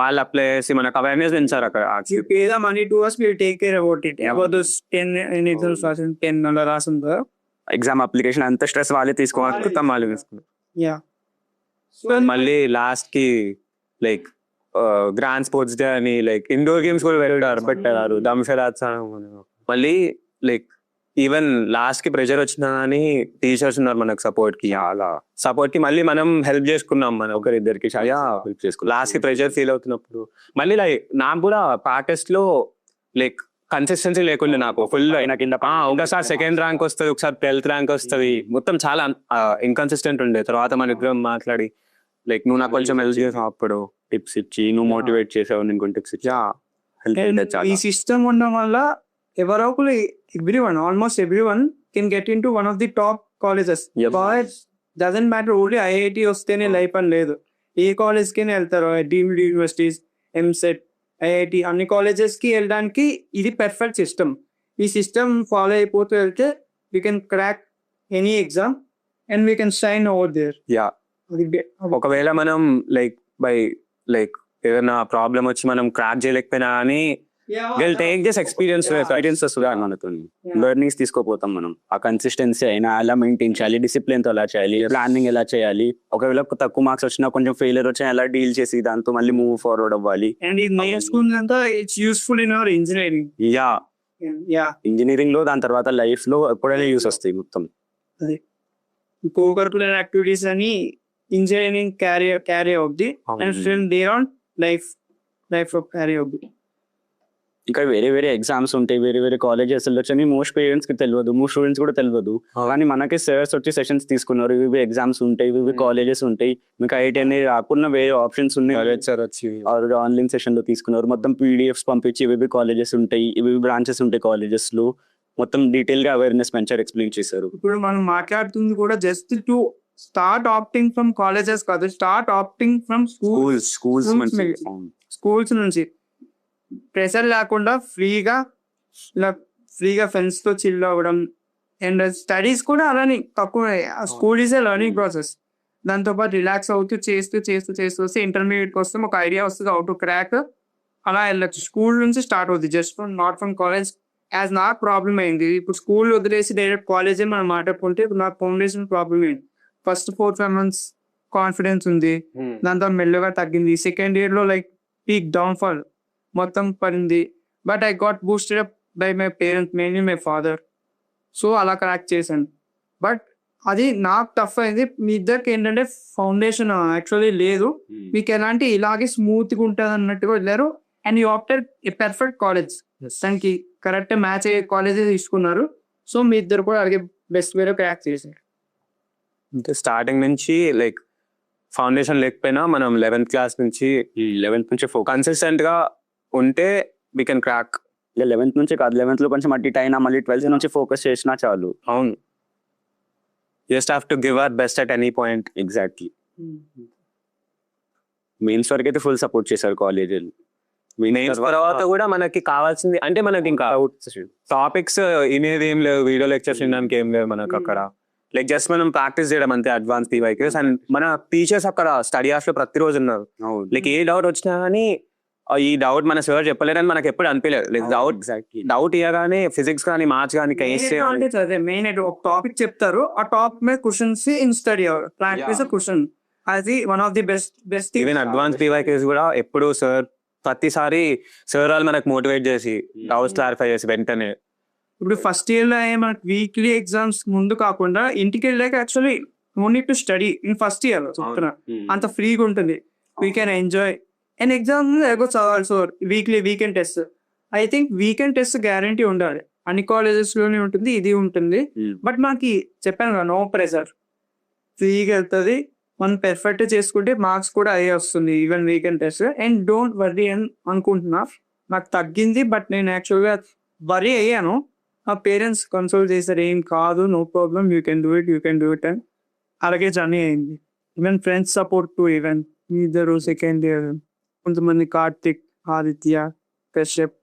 వాళ్ళు అప్లై చేసి మనకు అవేర్నెస్ పెంచారు అక్కడ. You pay the money to us, we'll take care about it. About those 10 exams రాసింది 10 అలా రాసింది కదా ఎగ్జామ్ అప్లికేషన్ అంత స్ట్రెస్ వాళ్ళే తీసుకోవాలి. వాళ్ళు తీసుకున్నారు. యా మళ్ళీ లాస్ట్ కి లైక్ గ్రాండ్ స్పోర్ట్స్ డే అని లైక్ ఇండోర్ గేమ్స్ కూడా పెట్టారు దంషరాజ్. మళ్ళీ లైక్ ఈవెన్ లాస్ట్ కి ప్రెషర్ వచ్చినా కానీ టీచర్స్ ఉన్నారు మనకు సపోర్ట్ కి. అలా సపోర్ట్ కి మళ్ళీ మనం హెల్ప్ చేసుకున్నాం, మనం ఒకరిద్దరికి హెల్ప్ చేసుకున్నాం లాస్ట్ కి ప్రెషర్ ఫీల్ అవుతున్నప్పుడు. మళ్ళీ లైక్ నాకు కూడా ప్రాక్టీస్ లో లైక్ కన్సిస్టెన్సీ లేకుండా నాకు ఫుల్ ఒకసారి 2nd ర్యాంక్ వస్తుంది, ఒకసారి 12th ర్యాంక్ వస్తుంది, మొత్తం చాలా ఇన్కన్సిస్టెంట్ ఉండే. తర్వాత మన ఇద్దరం మాట్లాడి లైక్ నువ్వు నాకు కొంచెం హెల్ప్ చేసావు, అప్పుడు టిప్స్ ఇచ్చి నువ్వు మోటివేట్ చేసావు, నేను కొన్ని టిప్స్ ఇచ్చి ఈ సిస్టమ్ ఉండడం వల్ల ఎవరో ఒకరు almost everyone can get into one of the top colleges. Doesn't matter only IIT వస్తేనే లైఫ్ అని లేదు, ఏ కాలేజ్ కి వెళ్తారు. డీమ్డ్ యూనివర్సిటీస్, ఎంసెట్, ఐఐటి అన్ని కాలేజెస్ కి వెళ్ళడానికి ఇది పర్ఫెక్ట్ సిస్టమ్. ఈ సిస్టమ్ ఫాలో అయిపోతూ వెళ్తే we can crack any exam and we can shine over there. ఒకవేళ మనం లైక్ ఏదైనా ప్రాబ్లం వచ్చి మనం క్రాక్ చేయలేకపోయినా కానీ విల్ టేక్ దిస్ ఎక్స్పీరియన్సెస్ మనతో లెర్నింగ్స్ తీసుకోపోతాం మనం. ఆ కన్సిస్టెన్సీ అయినా ఎలా మెయింటైన్ చేయాలి, డిసిప్లిన్ తో ఎలా చేయాలి, ప్లానింగ్ ఎలా చేయాలి, ఒకవేళ తక్కువ మార్క్స్ వచ్చినా కొంచెం ఫెయిలియర్ వచ్చినా ఎలా డీల్ చేసి దాంతో మళ్ళీ మూవ్ ఫార్వర్డ్ అవ్వాలి. అండ్ ఇది నేర్చుకున్నంత it's useful in our engineering. Engineering లో దాని తర్వాత లైఫ్ లో ఎప్పుడైనా యూస్ వస్తాయి మొత్తం. కో-కరికులర్ యాక్టివిటీస్ అని ఇంజనీరింగ్ క్యారీ అవుద్ది and still there on life life లో క్యారీ అవుతుంది. ఇంకా వేరే వేరే ఎగ్జామ్స్ ఉంటాయి, వేరే వేరే కాలేజెస్ వెళ్ళొచ్చు అని మోస్ట్ పేరెంట్స్ కి తెలియదు, మోస్ట్ స్టూడెంట్స్ కూడా తెలియదు. కానీ మనకి సార్స్ వచ్చి సెషన్స్ తీసుకున్నారు, ఇవి ఎగ్జామ్స్ ఉంటాయి, ఇవి కాలేజెస్ ఉంటాయి, మీకు ఐఐటి అనేది రాకుండా వేరే ఆప్షన్స్ ఉన్నాయి సార్ వచ్చి ఆన్లైన్ సెషన్ లో తీసుకున్నారు. మొత్తం పీడిఎఫ్స్ పంపించి ఇవి కాలేజెస్ ఉంటాయి, ఇవి బ్రాంచెస్ ఉంటాయి కాలేజెస్ లో, మొత్తం డీటెయిల్ గా అవేర్నెస్ పెంచారు, ఎక్స్ప్లెయిన్ చేశారు. ఇప్పుడు మనం మాట్లాడుతుంది కూడా just to start opting from colleges కాదు, start opting from schools schools నుంచి ప్రెషర్ లేకుండా ఫ్రీగా ఫ్రెండ్స్ తో చిల్ అవ్వడం. అండ్ స్టడీస్ కూడా అలానే తక్కువ, school is a learning process. దాంతోపాటు రిలాక్స్ అవుతూ చేస్తూ వస్తే ఇంటర్మీడియట్కి వస్తే ఒక ఐడియా వస్తుంది, హౌ టు క్రాక్. అలా వెళ్ళచ్చు. స్కూల్ నుంచి స్టార్ట్ అవుతుంది, just from not from college. As నాకు ప్రాబ్లం అయింది, ఇప్పుడు స్కూల్ వదిలేసి డైరెక్ట్ కాలేజే మనం మాట్లాడుకుంటే ఇప్పుడు నాకు ఫౌండేషన్ ప్రాబ్లం అయింది. ఫస్ట్ 4-5 months కాన్ఫిడెన్స్ ఉంది, దాని తర్వాత మెల్లగా తగ్గింది. సెకండ్ ఇయర్ లో లైక్ పీక్ డౌన్ఫాల్ మొత్తం పడింది. But I got boosted up by my parents, mainly my father. So అలా క్రాక్ చేశాను. బట్ అది నాకు టఫ్ అయింది. మీ ఇద్దరికి ఏంటంటే ఫౌండేషన్ యాక్చువల్లీ లేదు, మీకు ఎలాంటి ఇలాగే స్మూత్గా ఉంటుంది అన్నట్టుగా వెళ్ళారు. And you after a perfect college, దానికి కరెక్ట్ మ్యాచ్ అయ్యే కాలేజెస్ తీసుకున్నారు. సో మీ ఇద్దరు కూడా అలాగే బెస్ట్ వేలో క్రాక్ చేశారు. అంటే స్టార్టింగ్ నుంచి లైక్ ఫౌండేషన్ లేకపోయినా మనం 11th క్లాస్ నుంచి 11th నుంచి కన్సిస్టెంట్ గా ఉంటే వీ కెన్ క్రాక్. 11th నుంచి కాదు, 11th లో కొంచెం అట్టి అయినా మళ్ళీ 12th నుంచి ఫోకస్ చేసినా చాలు. అవును, just have to give our best at any point. Exactly. Mains వరకు అయితే ఫుల్ సపోర్ట్ చేశారు కాలేజ్. మెయిన్స్ తర్వాత కూడా మనకి కావాల్సింది అంటే మనకి ఇంకా టాపిక్స్ వినేది ఏం లేవు, వీడియో లెక్చర్స్ వినడానికి ఏం లేవు మనకు అక్కడ. లైక్ జస్ట్ మనం ప్రాక్టీస్ చేయడం అంతే, అడ్వాన్స్ పీవైక్యూస్. అండ్ మన టీచర్స్ అక్కడ స్టడీ హార్స్ లో ప్రతిరోజు ఉన్నారు. లైక్ ఏ డౌట్ వచ్చినా కానీ ఈ డౌట్ మన సార్ చెప్పలేరని మనకి ఎప్పుడు అనిపించలేదు. లైక్ డౌట్ ఇవ్వగానే ఫిజిక్స్ కానీ మ్యాథ్స్ కానీ మెయిన్ ఒక టాపిక్ చెప్తారు, ఆ టాపిక్ మీద questions in study practice question. అది one of the best. Even advance PYQs కూడా ఎప్పుడు సార్ ప్రతిసారి సార్ వాళ్ళు మనకు మోటివేట్ చేసి డౌట్స్ క్లారిఫై చేసి వెంటనే. ఇప్పుడు ఫస్ట్ ఇయర్ లో మనకి వీక్లీ ఎగ్జామ్స్ ముందు కాకుండా ఇంటికి వెళ్ళాక actually no need to study in first year చెప్తున్నా, అంత ఫ్రీగా ఉంటుంది, we can enjoy. And exam ఎగో చదవాలి. So weekend test, I think weekend test guarantee ఉండాలి, అన్ని కాలేజెస్ లోనే ఉంటుంది, ఇది ఉంటుంది. బట్ మనకి చెప్పాను కదా, నో ప్రెషర్, ఫ్రీగా వెళ్తుంది, మనం పెర్ఫెక్ట్ చేసుకుంటే మార్క్స్ కూడా అయ్యే వస్తుంది even weekend test. And don't worry అని అనుకుంటున్నా, నాకు తగ్గింది. బట్ నేను యాక్చువల్గా వరీ అయ్యాను, మా పేరెంట్స్ కన్సోల్ చేశారు, ఏం కాదు, no problem, you can do it అని. అలాగే జర్నీ అయింది. Even friends support to even ఇద్దరు సెకండ్ ఇయర్ కొంతమంది కార్తిక్, ఆదిత్య, కశ్యప్,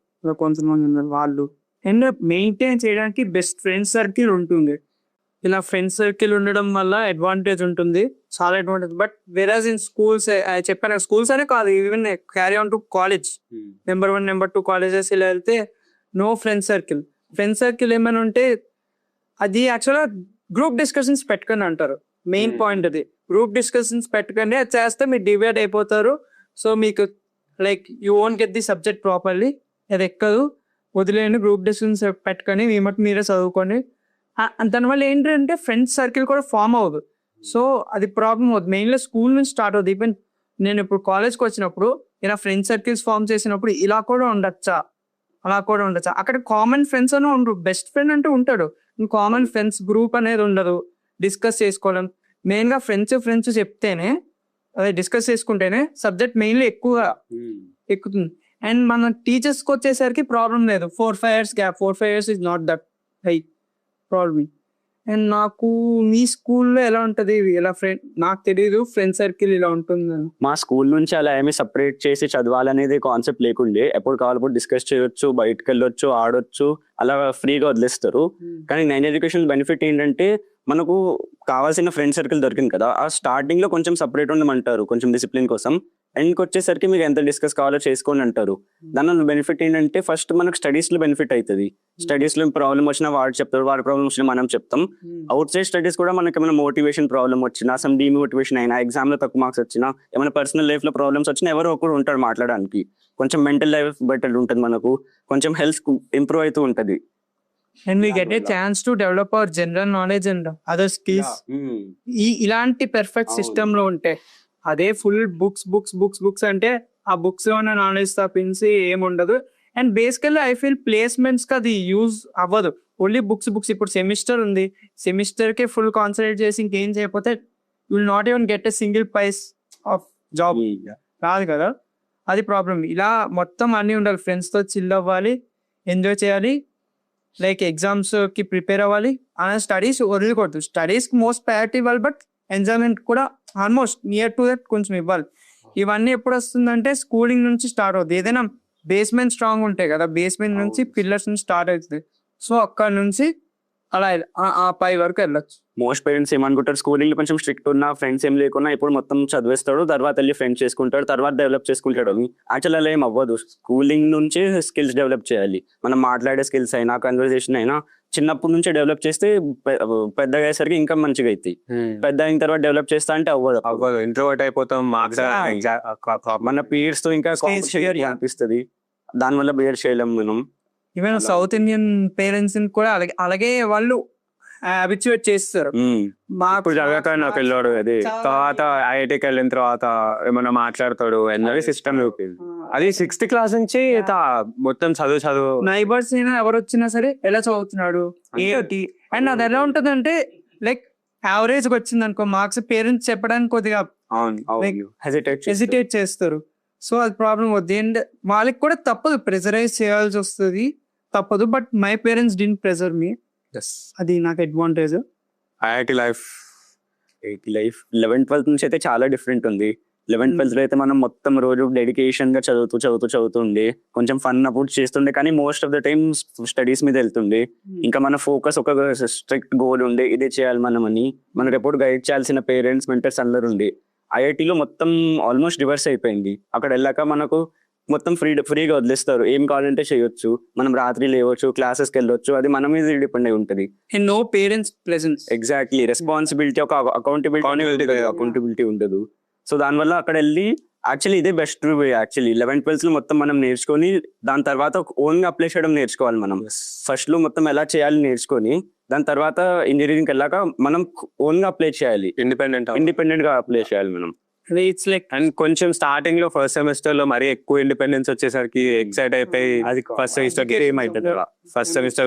కొంతమంది ఉన్నారు వాళ్ళు. అండ్ మెయింటైన్ చేయడానికి బెస్ట్ ఫ్రెండ్స్ సర్కిల్ ఉంటుంది. ఇలా ఫ్రెండ్స్ సర్కిల్ ఉండడం వల్ల అడ్వాంటేజ్ ఉంటుంది, చాలా అడ్వాంటేజ్. బట్ వెరాజ్ ఇన్ స్కూల్స్, చెప్పాను స్కూల్స్ అనే కాదు, even carry on to college, number 1 number 2 colleges ఇలా వెళ్తే no friend circle. Friend circle ఏమైనా ఉంటే అది యాక్చువల్గా గ్రూప్ డిస్కషన్స్ పెట్టుకొని అంటారు, మెయిన్ పాయింట్ అది. గ్రూప్ డిస్కషన్స్ పెట్టుకొని అది చేస్తే మీరు డివైడ్ అయిపోతారు. సో మీకు like you won't get the subject properly, అది ఎక్కదు, వదిలేని. గ్రూప్ డిస్కషన్స్ పెట్టుకొని మీ మటు మీరే చదువుకొని, దానివల్ల ఏంటంటే ఫ్రెండ్స్ సర్కిల్ కూడా ఫామ్ అవ్వదు. సో అది ప్రాబ్లం అవుతుంది, మెయిన్గా స్కూల్ నుంచి స్టార్ట్ అవుతుంది. ఈవెన్ నేను ఇప్పుడు కాలేజ్కి వచ్చినప్పుడు ఇలా ఫ్రెండ్ సర్కిల్స్ ఫామ్ చేసినప్పుడు ఇలా కూడా ఉండొచ్చా, అలా కూడా ఉండొచ్చా. అక్కడ కామన్ ఫ్రెండ్స్ అని ఉండరు, బెస్ట్ ఫ్రెండ్ అంటూ ఉంటాడు, కామన్ ఫ్రెండ్స్ గ్రూప్ అనేది ఉండదు. డిస్కస్ చేసుకోవడం మెయిన్గా ఫ్రెండ్స్ చెప్తేనే, అదే డిస్కస్ చేసుకుంటేనే సబ్జెక్ట్ మెయిన్లీ ఎక్కుతుంది. అండ్ మన టీచర్స్కి వచ్చేసరికి ప్రాబ్లం లేదు, 4-5 years gap, 4-5 years is not that high problem. And నాకు మీ స్కూల్లో ఎలా ఉంటుంది, ఎలా ఫ్రెండ్ నాకు తెలియదు ఫ్రెండ్ సర్కిల్ ఇలా ఉంటుంది. మా స్కూల్ నుంచి అలా ఏమి సపరేట్ చేసి చదవాలనేది కాన్సెప్ట్ లేకుండే, ఎప్పుడు కావాలప్పుడు డిస్కస్ చేయొచ్చు, బయటకు వెళ్ళొచ్చు, ఆడొచ్చు, అలా ఫ్రీగా వదిలేస్తారు. కానీ నైన్ ఎడ్యుకేషన్ బెనిఫిట్ ఏంటంటే మనకు కావాల్సిన ఫ్రెండ్ సర్కిల్ దొరికింది కదా, ఆ స్టార్టింగ్ లో కొంచెం సపరేట్ ఉండమంటారు కొంచెం డిసిప్లిన్ కోసం, ఎండ్కి వచ్చేసరికి మీకు ఎంత డిస్కస్ కావాలో చేసుకోండి అంటారు. దానివల్ల బెనిఫిట్ ఏంటంటే ఫస్ట్ మనకు స్టడీస్ లో బెనిఫిట్ అవుతుంది. స్టడీస్ లో ప్రాబ్లం వచ్చినా వాడు చెప్తారు, వాడి ప్రాబ్లం వచ్చినా మనం చెప్తాం. అవుట్ సైడ్ స్టడీస్ కూడా మనకి ఏమైనా మోటివేషన్ ప్రాబ్లం వచ్చినా, సమ్ డిమోటివేషన్ అయినా, ఎగ్జామ్ లో తక్కువ మార్క్స్ వచ్చినా, ఏమైనా పర్సనల్ లైఫ్ లో ప్రాబ్లమ్స్ వచ్చినా ఎవరో ఒకరు ఉంటారు మాట్లాడడానికి. కొంచెం మెంటల్ లైఫ్ బెటర్ ఉంటుంది, మనకు కొంచెం హెల్త్ ఇంప్రూవ్ అవుతూ ఉంటది. And we get a chance to develop our general knowledge and other skills. ఇలాంటి పర్ఫెక్ట్ సిస్టమ్ లో ఉంటే అదే ఫుల్ బుక్స్ అంటే ఆ బుక్స్ లో ఉన్న నాలెడ్జ్ తప్పించి ఏముండదు. And basically I feel placements కి అది యూజ్ అవ్వదు. ఓన్లీ బుక్స్ ఇప్పుడు సెమిస్టర్ ఉంది, సెమిస్టర్ కి ఫుల్ కాన్సన్ట్రేట్ చేసి ఇంకేం చేయకపోతే will not even get a single price of job. రాదు కదా, అది ప్రాబ్లం. ఇలా మొత్తం అన్నీ ఉండాలి, ఫ్రెండ్స్ తో చిల్ అవ్వాలి, ఎంజాయ్ చేయాలి, లైక్ ఎగ్జామ్స్ కి ప్రిపేర్ అవ్వాలి. అలా స్టడీస్ వదిలికూడదు, స్టడీస్ మోస్ట్ ప్రయారిటీ ఇవ్వాలి, బట్ ఎంజాయ్మెంట్ కూడా ఆల్మోస్ట్ నియర్ టు దట్ కొంచెం ఇవ్వాలి. ఇవన్నీ ఎప్పుడు వస్తుందంటే స్కూలింగ్ నుంచి స్టార్ట్ అవుతుంది. ఏదైనా బేస్మెంట్ స్ట్రాంగ్ ఉంటాయి కదా, బేస్మెంట్ నుంచి పిల్లర్స్ నుంచి స్టార్ట్ అవుతుంది. సో అక్కడ నుంచి అలా ఆ పై వరకు వెళ్ళొచ్చు. మోస్ట్ పేరెంట్స్ ఏమనుకుంటారు, స్కూలింగ్ లో కొంచెం స్ట్రిక్ట్ ఉన్నా, ఫ్రెండ్స్ ఏం లేకున్నా ఇప్పుడు మొత్తం చదివేస్తాడు, తర్వాత వెళ్ళి ఫ్రెండ్స్ చేసుకుంటాడు, తర్వాత డెవలప్ చేసుకుంటాడు అని. యాక్చువల్ అలా ఏం అవ్వదు. స్కూలింగ్ నుంచి స్కిల్స్ డెవలప్ చేయాలి. మనం మాట్లాడే స్కిల్స్ అయినా, కన్వర్సేషన్ అయినా చిన్నప్పటి నుంచి డెవలప్ చేస్తే పెద్దగా అయ్యేసరికి ఇంకా మంచిగా అవుతాయి. పెద్ద అయిన తర్వాత డెవలప్ చేస్తా అంటే అవ్వదు, ఇంట్రోవర్ట్ అయిపోతాం. మన పీరియడ్స్ తో ఇంకా అనిపిస్తుంది, దానివల్ల బిహేవ్ చేయలేం మనం. ఈవెన్ సౌత్ ఇండియన్ పేరెంట్స్ కూడా అలాగే వాళ్ళు హ్యాబిచ్యుయేట్ చేస్తారు. ఇప్పుడు జరగక నాకు వెళ్ళాడు, అది తర్వాత ఐఐటికి వెళ్ళిన తర్వాత ఏమన్నా మాట్లాడతాడు అన్నది సిస్టమ్. అది 6th క్లాస్ నుంచి మొత్తం చదువు నైబర్స్ అయినా ఎవరు వచ్చినా సరే ఎలా చదువుతున్నాడు ఏంటి. అండ్ అది ఎలా ఉంటది అంటే లైక్ యావరేజ్ వచ్చింది అనుకో మార్క్స్, పేరెంట్స్ చెప్పడానికి కొద్దిగా హెసిటేట్ చేస్తారు. సో అది ప్రాబ్లం వద్దు. అండ్ వాళ్ళకి కూడా తప్పదు, ప్రెజరైజ్ చేయాల్సి వస్తుంది, తప్పదు. But my parents didn't pressure me, అది నాకు advantage. IIT life 11th 12th నుంచి అయితే చాలా డిఫరెంట్ ఉంది. 11th 12th లో అయితే మనం మొత్తం రోజు డెడికేషన్ గా చదువుతుండే, కొంచెం ఫన్ అప్పుడు చేస్తుండే, కానీ most of the time studies మీద వెళ్తుండే. ఇంకా మన ఫోకస్ ఒక స్ట్రిక్ట్ గోల్ ఉండే, ఇదే చేయాలి మనం అని. మనకు ఎప్పుడు గైడ్ చేయాల్సిన పేరెంట్స్, మెంటర్స్ అందరు ఉండే. ఐఐటిలో మొత్తం ఆల్మోస్ట్ రివర్స్ అయిపోయింది. అక్కడ వెళ్ళాక మనకు మొత్తం ఫ్రీగా వదిలేస్తారు, ఏం కావాలంటే చేయొచ్చు, మనం రాత్రి లేవచ్చు, క్లాసెస్కి వెళ్ళొచ్చు, అది మన మీద డిపెండ్ అయి ఉంటుంది. No parents presence. Exactly, responsibility, ఒక అకౌంటబిలిటీ ఉండదు. సో దానివల్ల అక్కడ వెళ్ళి యాక్చువల్లీ ఇదే best way. Actually 11th 12th లో మొత్తం మనం నేర్చుకొని దాని తర్వాత ఓన్ గా అప్లై చేయడం నేర్చుకోవాలి. మనం ఫస్ట్ లో మొత్తం ఎలా చేయాలి నేర్చుకొని, దాని తర్వాత ఇంజనీరింగ్ వెళ్ళాక మనం ఓన్ గా అప్లై చేయాలి, ఇండిపెండెంట్ గా అప్లై చేయాలి మనం. ఇట్స్ లైక్ అండ్ కొంచెం స్టార్టింగ్ లో ఫస్ట్ సెమిస్టర్ లో మరీ ఎక్కువ ఇండిపెండెన్స్ వచ్చేసరికి ఎక్సైట్ అయిపోయి ఫస్ట్ సెమిస్టర్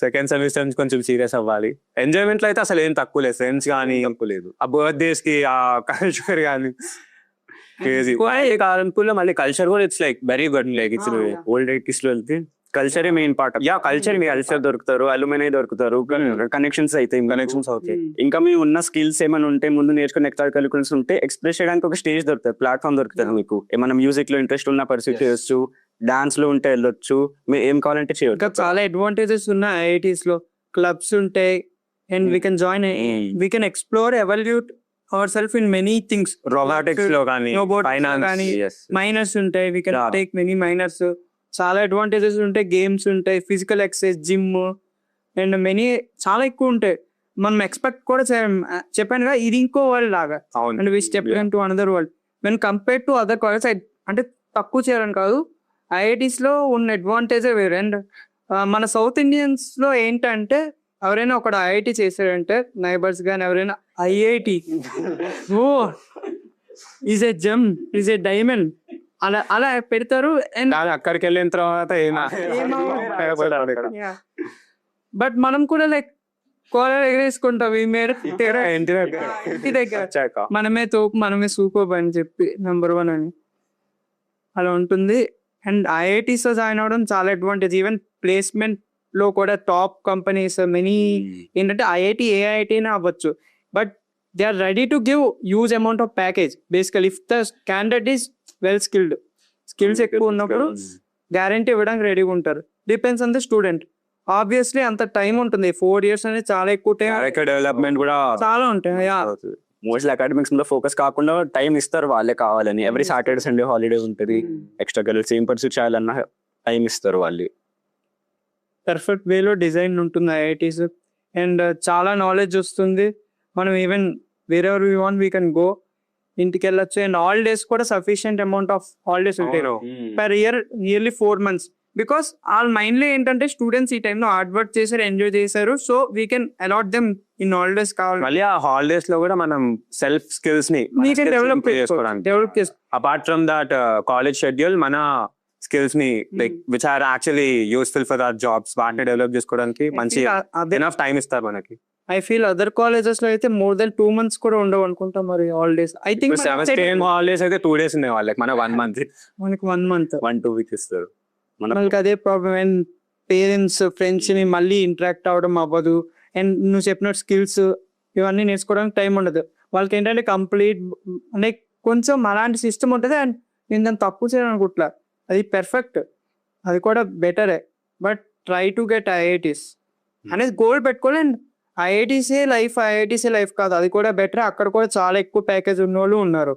సెకండ్ సెమిస్టర్ నుంచి కొంచెం సీరియస్ అవ్వాలి. ఎంజాయ్మెంట్ లో అయితే అసలు ఏం తక్కువ లేదు, ఫ్రెండ్స్ కానీ లేదు, ఆ బర్త్డేస్ కి ఆ కల్చర్ కానీ కాలంలో మళ్ళీ కల్చర్ కూడా it's like very good. Like it's old eighties లో వెళ్తే కల్చరే మెయిన్ పార్ట్. కల్చర్ దొరుకుతారు, అల్యూమినియం దొరుకుతారు, కనెక్షన్స్ అవుతాయి. ఇంకా మీ ఉన్న స్కిల్స్ ఏమైనా ఉంటే, ముందు నేర్చుకుని ఎక్స్ట్రా కరికులర్స్ ఉంటే ఎక్స్ప్రెస్ చేయడానికి ఒక స్టేజ్ దొరుకుతుంది, ప్లాట్ఫామ్ దొరుకుతుంది. మీకు ఏమైనా మ్యూజిక్ లో ఇంట్రెస్ట్ ఉన్న పర్సూ చేయొచ్చు, డాన్స్ లో ఉంటే వెళ్ళొచ్చు, మీరు ఏం కావాలంటే చేయొచ్చు. ఇంకా చాలా అడ్వాంటేజెస్ ఉన్నాయి ఐఐటీస్ లో. క్లబ్స్ ఉంటాయి, and we can join, we can explore, evaluate our self in many things. Robotics లో కానీ, మైనర్స్ ఉంటాయి, we can take many minors. చాలా అడ్వాంటేజెస్ ఉంటాయి, గేమ్స్ ఉంటాయి, physical exercise, gym, and many చాలా ఎక్కువ ఉంటాయి. మనం ఎక్స్పెక్ట్ కూడా చెప్పాను కదా, ఇది ఇంకో వరల్డ్ లాగా. And we step into another world when compare to other college. అంటే తక్కువ చేయాలని కాదు, ఐఐటీస్ లో ఉన్న అడ్వాంటేజే వేరే. అండ్ మన సౌత్ ఇండియన్స్ లో ఏంటంటే ఎవరైనా ఒకడు ఐఐటి చేశాడంటే, నైబర్స్ కానీ ఎవరైనా IIT oh is a gem, is a diamond అలా పెడతారు. అక్కడికి వెళ్ళిన తర్వాత బట్ మనం కూడా లైక్ కోలర్ ఎగరేసుకుంటాం, ఇంటి దగ్గర మనమే సూపర్ అని చెప్పి నెంబర్ 1 అని అలా ఉంటుంది. అండ్ ఐఐటీస్ లో జాయిన్ అవడం చాలా అడ్వాంటేజ్. ఈవెన్ ప్లేస్మెంట్ లో కూడా టాప్ కంపెనీస్ మెనీ ఏంటంటే ఐఐటి ఏ ఐఐటి అయినా అవ్వచ్చు, but they are ready to give huge amount of package basically if the candidate is well skills ఎక్కువ ఉన్నప్పుడు గ్యారంటీ ఇవ్వడానికి రెడీగా ఉంటారు. Depends on the student. Obviously అంత టైం ఉంటుంది, 4 years అనేది చాలా ఎక్కువ టైం, డెవలప్మెంట్ కూడా చాలా ఉంటాయి. మోస్ట్లీ అకాడమిక్స్ మీద ఫోకస్ కాకుండా టైం ఇస్తారు వాళ్ళే కావాలని. ఎవ్రీ సాటర్డే సండే హాలిడే ఉంటుంది, ఎక్స్ట్రా కరికులర్ సేమ్ పర్సూట్ చేయాలన్నా టైం ఇస్తారు వాళ్ళు. పర్ఫెక్ట్ వేలో డిజైన్ ఉంటుంది ఐఐటీస్. అండ్ చాలా నాలెడ్జ్ వస్తుంది. మనం even wherever we want we can go, ఇంటికి వెళ్ళొచ్చు. అండ్ హాలిడేస్ కూడా సఫిషియంట్ అమౌంట్ ఆఫ్ హాలిడేస్ ఉంటాయి per year, nearly 4 months. Because వాళ్ళ మైండ్లో ఏంటంటే స్టూడెంట్స్ ఈ టైంలో హార్డ్ వర్క్ చేశారు, ఎంజాయ్ చేశారు, so we can allot them in holidays కావాలి, మళ్ళీ ఆ హాలిడేస్ లో కూడా మనం సెల్ఫ్ స్కిల్స్ ని డెవలప్ చేసుకోవడానికి apart from that college schedule మన స్కిల్స్ ని like which are actually useful for our jobs వాటిని డెవలప్ చేసుకోవడానికి మంచి ఎనఫ్ టైం ఇస్తారు మనకి. ఐ ఫీల్ అదర్ కాలేజెస్ లో అయితే more than 2 months కూడా ఉండవు అనుకుంటా మరి హాలిడేస్. ఐ థింక్ హాలిడేస్ అయితే 2 days ఉన్నాయి వాళ్ళకి, మన 1 month మనకి 1 month 1-2 weeks ఇస్తారు. మనకి అదే ప్రాబ్లం. అండ్ పేరెంట్స్ ఫ్రెండ్స్ ని మళ్ళీ ఇంటరాక్ట్ అవ్వడం అవ్వదు, అండ్ నువ్వు చెప్పినట్టు స్కిల్స్ ఇవన్నీ నేర్చుకోవడానికి టైం ఉండదు వాళ్ళకి. ఏంటంటే కంప్లీట్ అంటే కొంచెం అలాంటి సిస్టమ్ ఉంటుంది, అండ్ నేను దాన్ని తక్కువ చేయను అనుకుంటా, అది పెర్ఫెక్ట్, అది కూడా బెటరే. But try to get IITs అనేది గోల్ పెట్టుకోవాలి. అండ్ ఐఐటీసే లైఫ్ కాదు, అది కూడా బెటర్. అక్కడ కూడా చాలా ఎక్కువ ప్యాకేజ్ ఉన్న వాళ్ళు ఉన్నారు.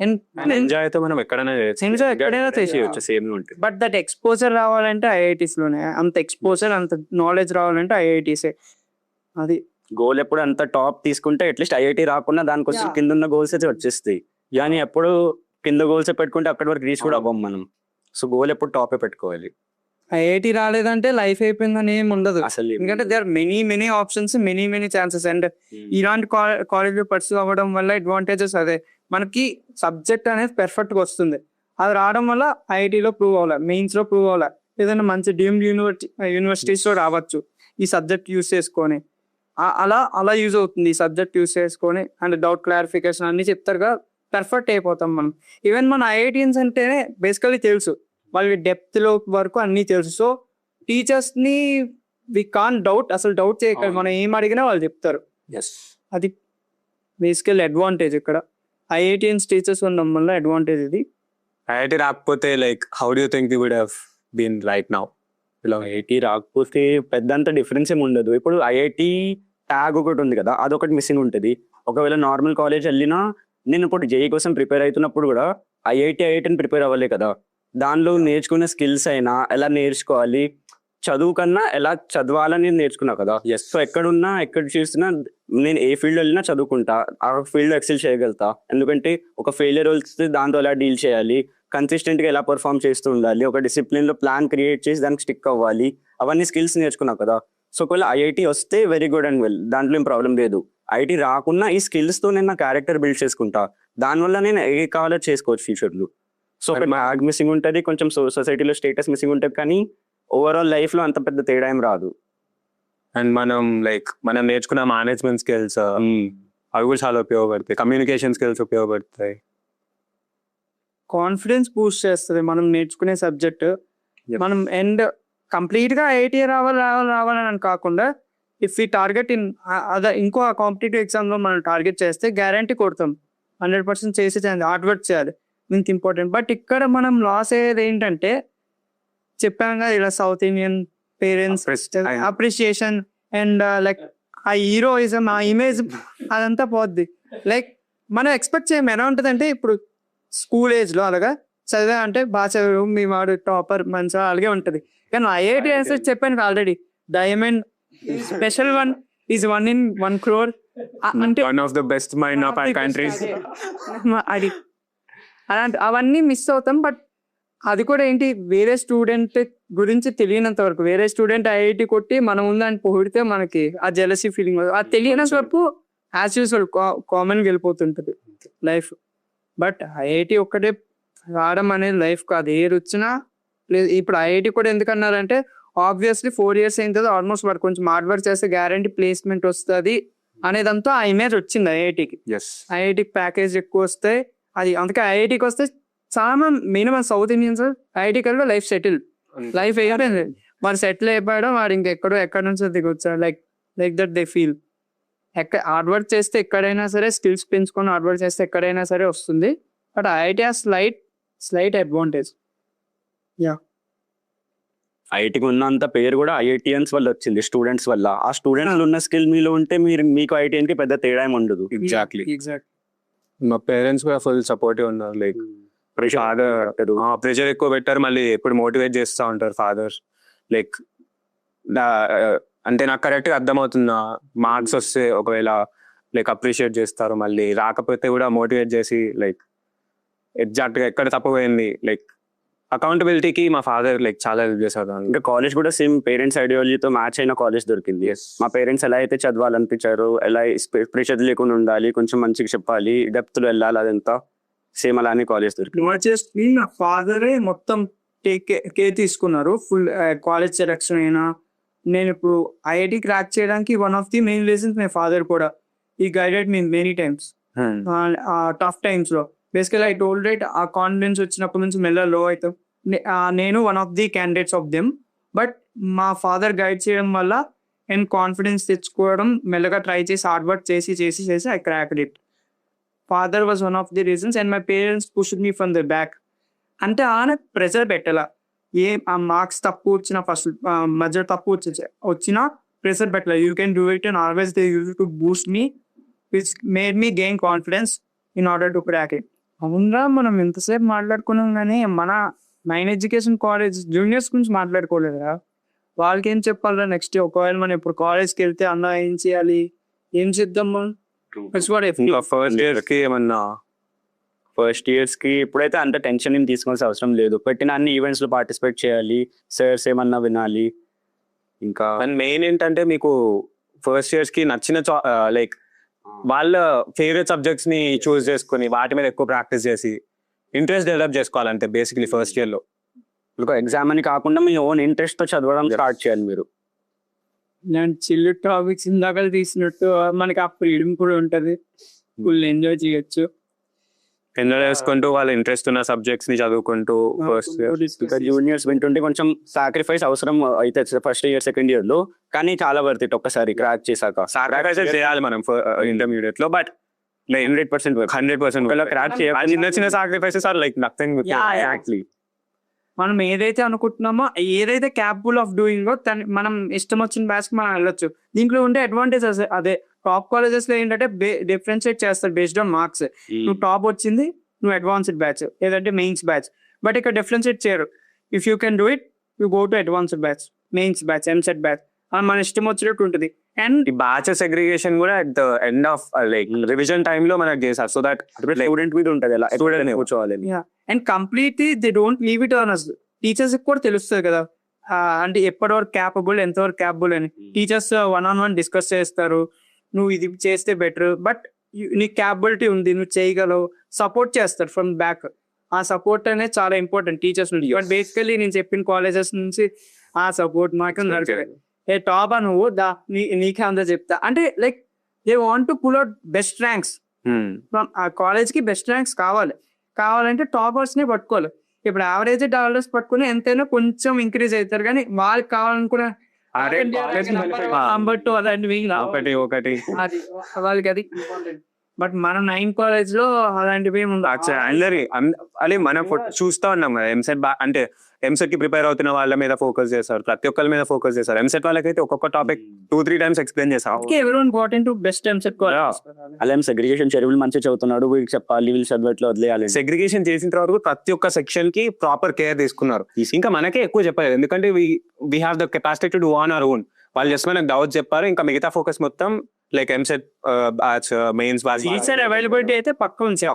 అండ్ ఎంజాయ్ అయితే మనం ఎక్కడైనా ఎంజాయ్ ఎక్కడైనా చేయొచ్చు, సేమ్ ఉంటుంది. బట్ దట్ ఎక్స్పోజర్ రావాలంటే ఐఐటీస్ లోనే, అంత ఎక్స్పోజర్ అంత నాలెడ్జ్ రావాలంటే ఐఐటీసే. అది గోల్ ఎప్పుడు అంత టాప్ తీసుకుంటే అట్లీస్ట్ ఐఐటి రాకుండా దానికోసం కింద ఉన్న గోల్స్ అయితే వచ్చేస్తాయి. కానీ ఎప్పుడు కింద గోల్స్ పెట్టుకుంటే అక్కడి వరకు రీచ్ కూడా అవ్వం మనం. సో గోల్ ఎప్పుడు టాపే పెట్టుకోవాలి. ఐఐటి రాలేదంటే లైఫ్ అయిపోయిందని ఏమి ఉండదు అసలు ఎందుకంటే they are many options, many chances. And ఇలాంటి కాలేజ్ పర్సూ అవ్వడం వల్ల అడ్వాంటేజెస్ అదే, మనకి సబ్జెక్ట్ అనేది పర్ఫెక్ట్ గా వస్తుంది. అది రావడం వల్ల ఐఐటిలో ప్రూవ్ అవ్వాలి, మెయిన్స్ లో ప్రూవ్ అవ్వాలి, ఏదైనా మంచి డీమ్డ్ యూనివర్సిటీస్ లో రావచ్చు ఈ సబ్జెక్ట్ యూస్ చేసుకొని. అలా యూజ్ అవుతుంది ఈ సబ్జెక్ట్ యూస్ చేసుకొని. అండ్ డౌట్ క్లారిఫికేషన్ అన్ని చెప్తారుగా, పర్ఫెక్ట్ అయిపోతాం మనం. ఈవెన్ మన ఐఐటియన్స్ అంటేనే బేసికలీ తెలుసు, వాళ్ళకి డెప్త్ లో వరకు అన్ని తెలుసు. సో టీచర్స్ ని వి కాన్ డౌట్, అసలు డౌట్ చేయగలరు, మనం ఏం అడిగినా వాళ్ళు చెప్తారు. అది బేసికల్ అడ్వాంటేజ్ ఇక్కడ. ఐఐటియన్స్ టీచర్స్ ఉండడం వల్ల అడ్వాంటేజ్ ఇది. ఐఐటి రాకపోతే like how do you think you would have been right now? IIT రాకపోతే పెద్దంత డిఫరెన్స్ ఏమి ఉండదు. ఇప్పుడు ఐఐటి ట్యాగ్ ఒకటి ఉంది కదా, అదొకటి మిస్సింగ్ ఉంటుంది. ఒకవేళ నార్మల్ కాలేజ్ వెళ్ళినా, నేను ఇప్పుడు జేఈ కోసం ప్రిపేర్ అవుతున్నప్పుడు కూడా ఐఐటిని ప్రిపేర్ అవ్వలే కదా. దానిలో నేర్చుకునే స్కిల్స్ అయినా ఎలా నేర్చుకోవాలి, చదువు కన్నా ఎలా చదవాలని నేర్చుకున్నా కదా. సో ఎక్కడున్నా ఎక్కడ చూసినా నేను ఏ ఫీల్డ్ వెళ్ళినా చదువుకుంటా, ఆ ఫీల్డ్ ఎక్సెల్ చేయగలుగుతా. ఎందుకంటే ఒక ఫెయిలియర్ వస్తే దాంతో ఎలా డీల్ చేయాలి, కన్సిస్టెంట్ గా ఎలా పర్ఫామ్ చేస్తూ ఉండాలి, ఒక డిసిప్లిన్ లో ప్లాన్ క్రియేట్ చేసి దానికి స్టిక్ అవ్వాలి, అవన్నీ స్కిల్స్ నేర్చుకున్నా కదా. సో ఒకవేళ ఐఐటి వస్తే వెరీ గుడ్ అండ్ వెల్, దాంట్లో ఏం ప్రాబ్లం లేదు. ఐఐటి రాకున్నా ఈ స్కిల్స్ తో నేను నా క్యారెక్టర్ బిల్డ్ చేసుకుంటా, దానివల్ల నేను ఏ కావాలో చేసుకోవచ్చు ఫ్యూచర్లో. సో బ్యాగ్ మిస్సింగ్ ఉంటుంది, కొంచెం సొసైటీలో స్టేటస్ మిస్సింగ్ ఉంటుంది, కానీ ఓవరాల్ లైఫ్ లో అంత పెద్ద తేడా ఏం రాదు. అండ్ మనం నేర్చుకున్న మేనేజ్మెంట్ స్కిల్స్ అవి కూడా చాలా ఉపయోగపడతాయి, కమ్యూనికేషన్ స్కిల్స్ ఉపయోగపడతాయి, కాన్ఫిడెన్స్ బూస్ట్ చేస్తుంది మనం నేర్చుకునే సబ్జెక్ట్. మనం ఎండ్ కంప్లీట్ గా ఐఐటి రావాలని కాకుండా, ఇఫ్ ఈ టార్గెట్ ఇన్ అదే ఇంకో కాంపిటేటివ్ ఎగ్జామ్ లో మనం టార్గెట్ చేస్తే గ్యారంటీ కొడతాం, 100% చేసి హార్డ్ వర్క్ చేయాలి, ఇంత ఇంపార్టెంట్. బట్ ఇక్కడ మనం లాస్ అయ్యేది ఏంటంటే, చెప్పాం కదా ఇలా south Indian parents appreciation and like ఆ హీరోయిజం, ఆ ఇమేజ్ అదంతా పోద్ది. లైక్ మనం ఎక్స్పెక్ట్ చేయము ఎలా ఉంటుంది అంటే, ఇప్పుడు స్కూల్ ఏజ్ లో అలాగా చదివా అంటే బాగా చదువు, మీ వాడు టాపర్ మంచిగా అలాగే ఉంటుంది. కానీ ఐఐటి ఆన్సర్ చెప్పాను already, diamond special one is 1 in 1 crore అంటే one of the best mind of our countries. అది అలాంటి అవన్నీ మిస్ అవుతాం. బట్ అది కూడా ఏంటి, వేరే స్టూడెంట్ గురించి తెలియనంత వరకు, వేరే స్టూడెంట్ ఐఐటి కొట్టి మనం ఉందని పొగిడితే మనకి ఆ జెలసీ ఫీలింగ్, అది తెలియనంత వరకు యాజ్ యూజువల్ కామన్గా వెళ్ళిపోతుంటుంది లైఫ్. బట్ ఐఐటి ఒక్కటే రావడం అనేది లైఫ్ కాదు, ఏ వచ్చినా లేదు. ఇప్పుడు ఐఐటి కూడా ఎందుకన్నారంటే, ఆబ్వియస్లీ 4 years అయిన తర్వాత ఆల్మోస్ట్ వాడు కొంచెం హార్డ్ వర్క్ చేస్తే గ్యారంటీ ప్లేస్మెంట్ వస్తుంది అనేదంతా ఆ ఇమేజ్ వచ్చింది ఐఐటికి. ఐఐటికి ప్యాకేజ్ ఎక్కువ వస్తాయి, అది అందుకే ఐఐటికి వస్తే చాలా మినిమం సౌత్ ఇండియన్స్ ఐఐటి కలిపి లైఫ్ సెటిల్, లైఫ్ అయ్యారు వాడు సెటిల్ అయిపోయాడు, వాడు ఎక్కడ నుంచి దిగొచ్చాడు. Like that they feel. Hard work చేస్తే ఎక్కడైనా సరే, స్కిల్స్ పెంచుకొని హార్డ్ వర్క్ చేస్తే ఎక్కడైనా సరే వస్తుంది. But IIT has slight advantage. ఐఐటికి ఉన్నంత పేరు కూడా ఐఐటియన్స్ వల్ల వచ్చింది, స్టూడెంట్స్ వల్ల. ఆ స్టూడెంట్స్ ఉన్న స్కిల్ మీలో ఉంటే మీకు ఐఐటియన్ కి పెద్ద తేడా ఏమి ఉండదు. ఎగ్జాక్ట్లీ. మా పేరెంట్స్ కూడా ఫుల్ సపోర్టివ్ ఉన్నారు. లైక్ ప్రెషర్ ఎక్కువ పెట్టారు, మళ్ళీ ఎప్పుడు మోటివేట్ చేస్తూ ఉంటారు ఫాదర్. లైక్ అంటే నాకు కరెక్ట్ గా అర్థమవుతుందా, మార్క్స్ వస్తే ఒకవేళ లైక్ అప్రిషియేట్ చేస్తారు, మళ్ళీ రాకపోతే కూడా మోటివేట్ చేసి లైక్ ఎగ్జాక్ట్ గా ఎక్కడ తప్పిపోయింది, లైక్ అకౌంటబిలిటీకి మా ఫాదర్ లైక్ చాలా హెల్ప్ చేశారు. ఇంకా కాలేజ్ కూడా సేమ్ పేరెంట్స్ ఐడియాలజీతో మ్యాచ్ అయిన కాలేజ్ దొరికింది. మా పేరెంట్స్ ఎలా అయితే చదవాలనిపించారో, ఎలా ప్రెషర్ లేకుండా ఉండాలి, కొంచెం మంచిగా చెప్పాలి, డెప్త్ లో వెళ్ళాలి, అదంతా సేమ్ అలానే కాలేజ్ దొరికింది. వచ్చేసి నా ఫాదరే మొత్తం కేర్ తీసుకున్నారు. ఫుల్ కాలేజ్ సెలెక్షన్ అయినా, నేను ఇప్పుడు ఐఐటి క్రాక్ చేయడానికి one of the main reasons my father కూడా. ఈ guided me many times tough times లో. బేసికలీ ఐ టోల్డ్ రైట్, ఆ కాన్ఫిడెన్స్ వచ్చినప్పటి నుంచి మెల్ల లో అవుతాం. నేను one of the candidates of them. But మా ఫాదర్ గైడ్ చేయడం వల్ల నేను కాన్ఫిడెన్స్ తెచ్చుకోవడం, మెల్లగా ట్రై చేసి హార్డ్ వర్క్ చేసి I cracked it. Father was one of the reasons and my parents pushed me from the back. అంటే ఆయన ప్రెషర్ పెట్టాల. ఆ మార్క్స్ తక్కువ వచ్చినా, ఫస్ట్ మధ్య తక్కువ వచ్చినా ప్రెషర్ పెట్టాలి. You can do it and always they use to Boost me, which made me gain confidence in order to crack it. అవునరా, మనం ఎంతసేపు మాట్లాడుకున్నాం కానీ మన మైన్ ఎడ్యుకేషన్ కాలేజ్ జూనియర్స్ గురించి మాట్లాడుకోలేదురా. వాళ్ళకి ఏం చెప్పాలరా నెక్స్ట్? ఒకవేళ మనం ఇప్పుడు కాలేజ్కి వెళ్తే అన్న ఏం చేయాలి, ఏం చేద్దాం మనం? ఫస్ట్ ఇయర్ కి ఏమన్నా ఫస్ట్ ఇయర్స్ కి ఇప్పుడైతే అంత టెన్షన్ ఏం తీసుకోవాల్సిన అవసరం లేదు. పెట్టిన అన్ని ఈవెంట్స్ లో పార్టిసిపేట్ చేయాలి, సార్స్ ఏమన్నా వినాలి. ఇంకా మెయిన్ ఏంటంటే మీకు ఫస్ట్ ఇయర్స్ కి నచ్చిన లైక్ వాళ్ళ ఫేవరెట్ సబ్జెక్ట్స్ ని చూస్ చేసుకుని వాటి మీద ఎక్కువ ప్రాక్టీస్ చేసి ఇంట్రెస్ట్ డెవలప్ చేసుకోవాలంటే బేసిక్లీ ఫస్ట్ ఇయర్ లో. ఎగ్జామ్ అని కాకుండా మీ ఓన్ ఇంట్రెస్ట్ తో చదవడం స్టార్ట్ చేయాలి మీరు. నేను చిల్లు టాపిక్స్ ఇందాక తీసినట్టు మనకి ఆ ఫ్రీడమ్ కూడా ఉంటది, ఫుల్ ఎంజాయ్ చేయొచ్చు. ఎంజాయ్ చేసుకుంటూ వాళ్ళ ఇంట్రెస్ట్ ఉన్న సబ్జెక్ట్స్ ని చదువుకుంటూ ఫస్ట్ ఇయర్. ఇంకా జూనియర్స్ వింటుంటే కొంచెం సాక్రిఫైస్ అవసరం అయితే ఫస్ట్ ఇయర్ సెకండ్ ఇయర్ లో, కానీ చాలా వర్త్ ఇట్ ఒక్కసారి క్రాక్ చేశాక. సాక్రిఫైసెస్ చేయాలి మనం ఇంటర్మీడియట్ లో, బట్ 100% క్రాక్ చేయాలి. చిన్న చిన్న sacrifices are like nothing. Exactly. మనం ఏదైతే అనుకుంటున్నామో, ఏదైతే క్యాపబుల్ ఆఫ్ డూయింగ్, మనం ఇష్టం వచ్చిన బ్యాచ్ మనం వెళ్ళొచ్చు. దీంట్లో ఉండే అడ్వాంటేజెస్ అదే. టాప్ కాలేజెస్ లో ఏంటంటే డిఫరెన్షియేట్ చేస్తారు బేస్డ్ ఆన్ మార్క్స్. నువ్వు టాప్ వచ్చింది, నువ్వు అడ్వాన్స్డ్ బ్యాచ్, ఏదంటే మెయిన్స్ బ్యాచ్. బట్ ఇక్కడ డిఫరెన్షియేట్ చేయరు. If you can do it, you go to advanced batch, mains batch, EAMCET batch. మన ఇష్టం వచ్చినట్టు ఉంటుంది. అండ్ ఈ బ్యాచెస్ సెగ్రిగేషన్ కూడా at the end of like revision time లో మనకు చేశారు. సో దట్ స్టూడెంట్ మీద ఉంటుంది ఎలా స్టూడెంట్ కూర్చోవాలి. And completely they don't leave it on us. Teachers కూడా తెలుస్తుంది కదా, అంటే ఎప్పటివరకు క్యాపబుల్, ఎంతవరకు క్యాపబుల్ అని. టీచర్స్ 1-on-1 డిస్కస్ చేస్తారు, నువ్వు ఇది చేస్తే బెటర్, బట్ నీ క్యాపబిలిటీ ఉంది, నువ్వు చేయగలవు, సపోర్ట్ చేస్తారు ఫ్రమ్ బ్యాక్. ఆ సపోర్ట్ అనేది చాలా ఇంపార్టెంట్ టీచర్స్ నుండి. బట్ బేసికలీ నేను చెప్పిన కాలేజెస్ నుంచి ఆ సపోర్ట్ మాకు దొరకదు. ఏ టాప్ ఆ నువ్వు నీకే అంతా చెప్తా అంటే, like they want to pull out best ranks. ఆ కాలేజ్ కి బెస్ట్ ర్యాంక్స్ కావాలంటే టాపర్స్ నే పట్టుకోవాలి. ఇప్పుడు యావరేజ్ డాలర్స్ పట్టుకుని ఎంతైనా కొంచెం ఇంక్రీజ్ అవుతారు, కానీ వాళ్ళకి కావాలనుకున్న నంబర్ 2 అలాంటివి ఒకటి వాళ్ళకి అది ఇంపార్టెంట్. బట్ మన 9 కాలేజ్ లో అలాంటివి అదే మనం చూస్తా ఉన్నాం కదా. ఎంసెట్ అంటే ఎంసెట్ కి ప్రిపేర్ అవుతున్న వాళ్ళ మీద ఫోకస్ చేస్తారు, ప్రతి ఒక్కరి మీద ఫోకస్ చేస్తారు. ఎంసెట్ వాళ్ళకైతే ఒక్కొక్క టాపిక్ 2-3 టైమ్స్ ఎక్స్ప్లెయిన్ చేస్తారు. Everyone got into best EAMCET college. అలా సెగ్రిగేషన్ చెరువులు మంచిగా చదువుతున్నాడు, వీళ్ళకి చెప్పాలి, వీళ్ళు చదవట్లో వదిలేయాలి. సెగ్రిగేషన్ చేసిన తర్వాత ప్రతి ఒక్క సెక్షన్ కి ప్రాపర్ కేర్ తీసుకున్నారు. ఇంకా మనకే ఎక్కువ చెప్పలేదు, ఎందుకంటే we have the capacity to do on our own. వాళ్ళు జస్ట్ మనకు డౌట్ చెప్పారు, ఇంకా మిగతా ఫోకస్ మొత్తం like EAMCET batch, mains batch. Teacher availability అయితే పక్క ఉంది,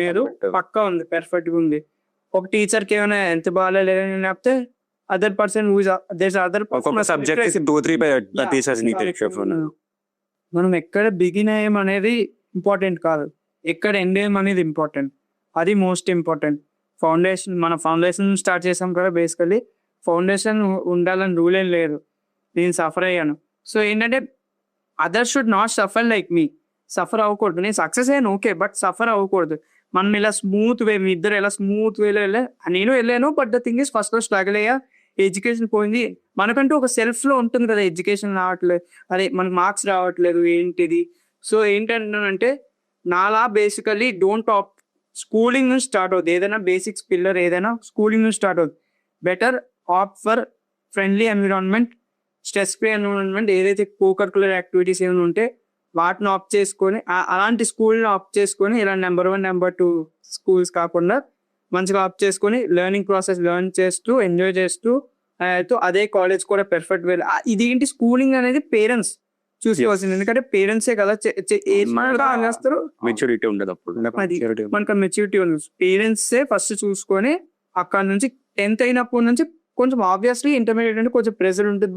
లేదు పక్క ఉంది, పర్ఫెక్ట్ గా ఉంది. ఒక టీచర్ కి ఏమైనా ఎంత బాగాలేదని లేకపోతే అదర్ పర్సన్ సబ్జెక్ట్ 2-3 టీచర్స్. మనం ఎక్కడ బిగిన్ అయ్యాం అనేది ఇంపార్టెంట్ కాదు, ఎక్కడ ఎండ్ అయ్యాం అనేది ఇంపార్టెంట్. అది మోస్ట్ ఇంపార్టెంట్. మన ఫౌండేషన్ స్టార్ట్ చేసాం కదా. బేసికలీ ఫౌండేషన్ ఉండాలని రూల్ ఏం లేదు. నేను సఫర్ అయ్యాను. సో ఏంటంటే others should not suffer like me. Suffer అవ్వకూడదు. నేను సక్సెస్ అయ్యాను ఓకే, బట్ సఫర్ అవ్వకూడదు. మనం ఇలా స్మూత్ వే, మీ ఇద్దరు ఎలా స్మూత్ వేలో నేను వెళ్ళాను. But the thing is first లో స్ట్రగుల్ అయ్యా, ఎడ్యుకేషన్ పోయింది. మనకంటూ ఒక సెల్ఫ్ లో ఉంటుంది కదా, ఎడ్యుకేషన్ రావట్లేదు, అదే మనకు మార్క్స్ రావట్లేదు ఏంటిది. సో ఏంటంటే నాలా బేసికలీ డోంట్ ఆప్ స్కూలింగ్ నుంచి స్టార్ట్ అవుతుంది. ఏదైనా బేసిక్స్ పిల్లర్ ఏదైనా స్కూలింగ్ నుంచి స్టార్ట్ అవుతుంది. Better opt for friendly environment, stress free environment. ఏదైతే కో కరికులర్ యాక్టివిటీస్ ఏమైనా ఉంటే వాటిని ఆప్ట్ చేసుకొని, అలాంటి స్కూల్ని ఆప్ట్ చేసుకొని, ఇలా నెంబర్ 1 నెంబర్ 2 స్కూల్స్ కాకుండా మంచిగా ఆప్ట్ చేసుకొని లెర్నింగ్ ప్రాసెస్ లెర్న్ చేస్తూ ఎంజాయ్ చేస్తూ అదే కాలేజ్ కూడా పర్ఫెక్ట్ వే. ఇదేంటి స్కూలింగ్ అనేది పేరెంట్స్ చూసుకోవాల్సింది, ఎందుకంటే పేరెంట్సే కదా చేస్తారు. మెచ్యూరిటీ ఉండదు అప్పుడు, మనకు మెచ్యూరిటీ ఉంది. పేరెంట్సే ఫస్ట్ చూసుకొని అక్కడ నుంచి 10th అయినప్పటి నుంచి కొంచెం ఆబ్వియస్లీ ఇంటర్మీడియట్ అంటే కొంచెం ప్రెషర్ ఉంటుంది,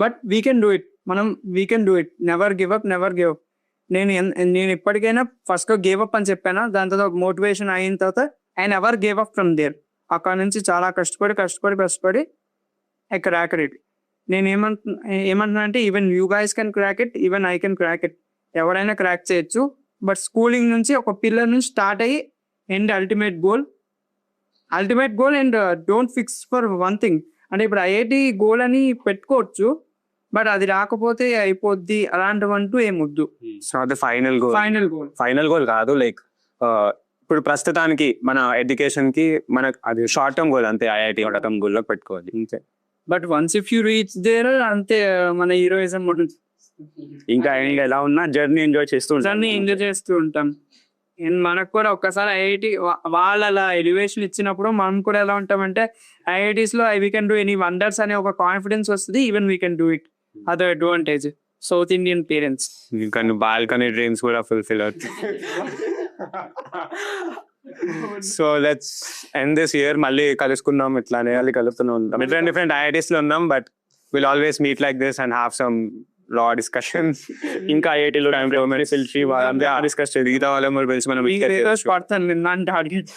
but we can do it. We can do it. Never give up. నేను ఇప్పటికైనా ఫస్ట్ గేవ్ అప్ అని చెప్పాను, దాని తర్వాత మోటివేషన్ అయిన తర్వాత I never gave up from there. అక్కడ నుంచి చాలా కష్టపడి ఐ క్రాక్ ఇట్. నేను ఏమంటున్నా అంటే even you guys can crack it, even I can crack it. ఎవరైనా క్రాక్ చేయొచ్చు. బట్ స్కూలింగ్ నుంచి ఒక పిల్లర్ నుంచి స్టార్ట్ అయ్యి and ultimate goal and don't fix for one thing. అంటే ఇప్పుడు ఐఐటి గోల్ అని పెట్టుకోవచ్చు, బట్ అది రాకపోతే అయిపోద్ది అలాంటివంటూ ఏమొద్దు. సో అది ఫైనల్ గోల్ కాదు. లైక్ ఇప్పుడు ప్రస్తుతానికి మన ఎడ్యుకేషన్ కి మనకు అది షార్ట్ టర్మ్ గోల్ అంతే. ఐఐటి షార్ట్ టర్మ్ గోల్ లో పెట్టుకోవాలి అంతే. But once if you reach there అంతే మన హీరోయిజం ఇంకా ఎలా ఉన్నా జర్నీ ఎంజాయ్ చేస్తూ దాన్ని ఎంజాయ్ చేస్తూ ఉంటాం. అండ్ మనకు కూడా ఒక్కసారి ఐఐటి వాళ్ళు అలా ఎలివేషన్ ఇచ్చినప్పుడు మనం కూడా ఎలా ఉంటామంటే ఐఐటీస్ లో we can do any wonders అనే ఒక కాన్ఫిడెన్స్ వస్తుంది. Even we can do it. అదే అడ్వాంటేజ్ సౌత్ ఇండియన్ పేరెంట్స్. ఇంకా బాల్కనీ డ్రీమ్స్ కూడా ఫుల్ఫిల్ అవుతాయి. So let's end this year. మళ్ళీ కలుసుకుందాం. ఇట్లానే మళ్ళీ కలుస్తూనే ఉంటాం. డిఫరెంట్ ఐఐటీస్ లో ఉన్నాం, but will always meet like this and have some law discussions. ఇంకా ఐఐటీలో పిలిచి డిస్కస్ చేయాలి. మిగతా వాళ్ళ పిలిచి మనం పడతాను నిన్న టార్గెట్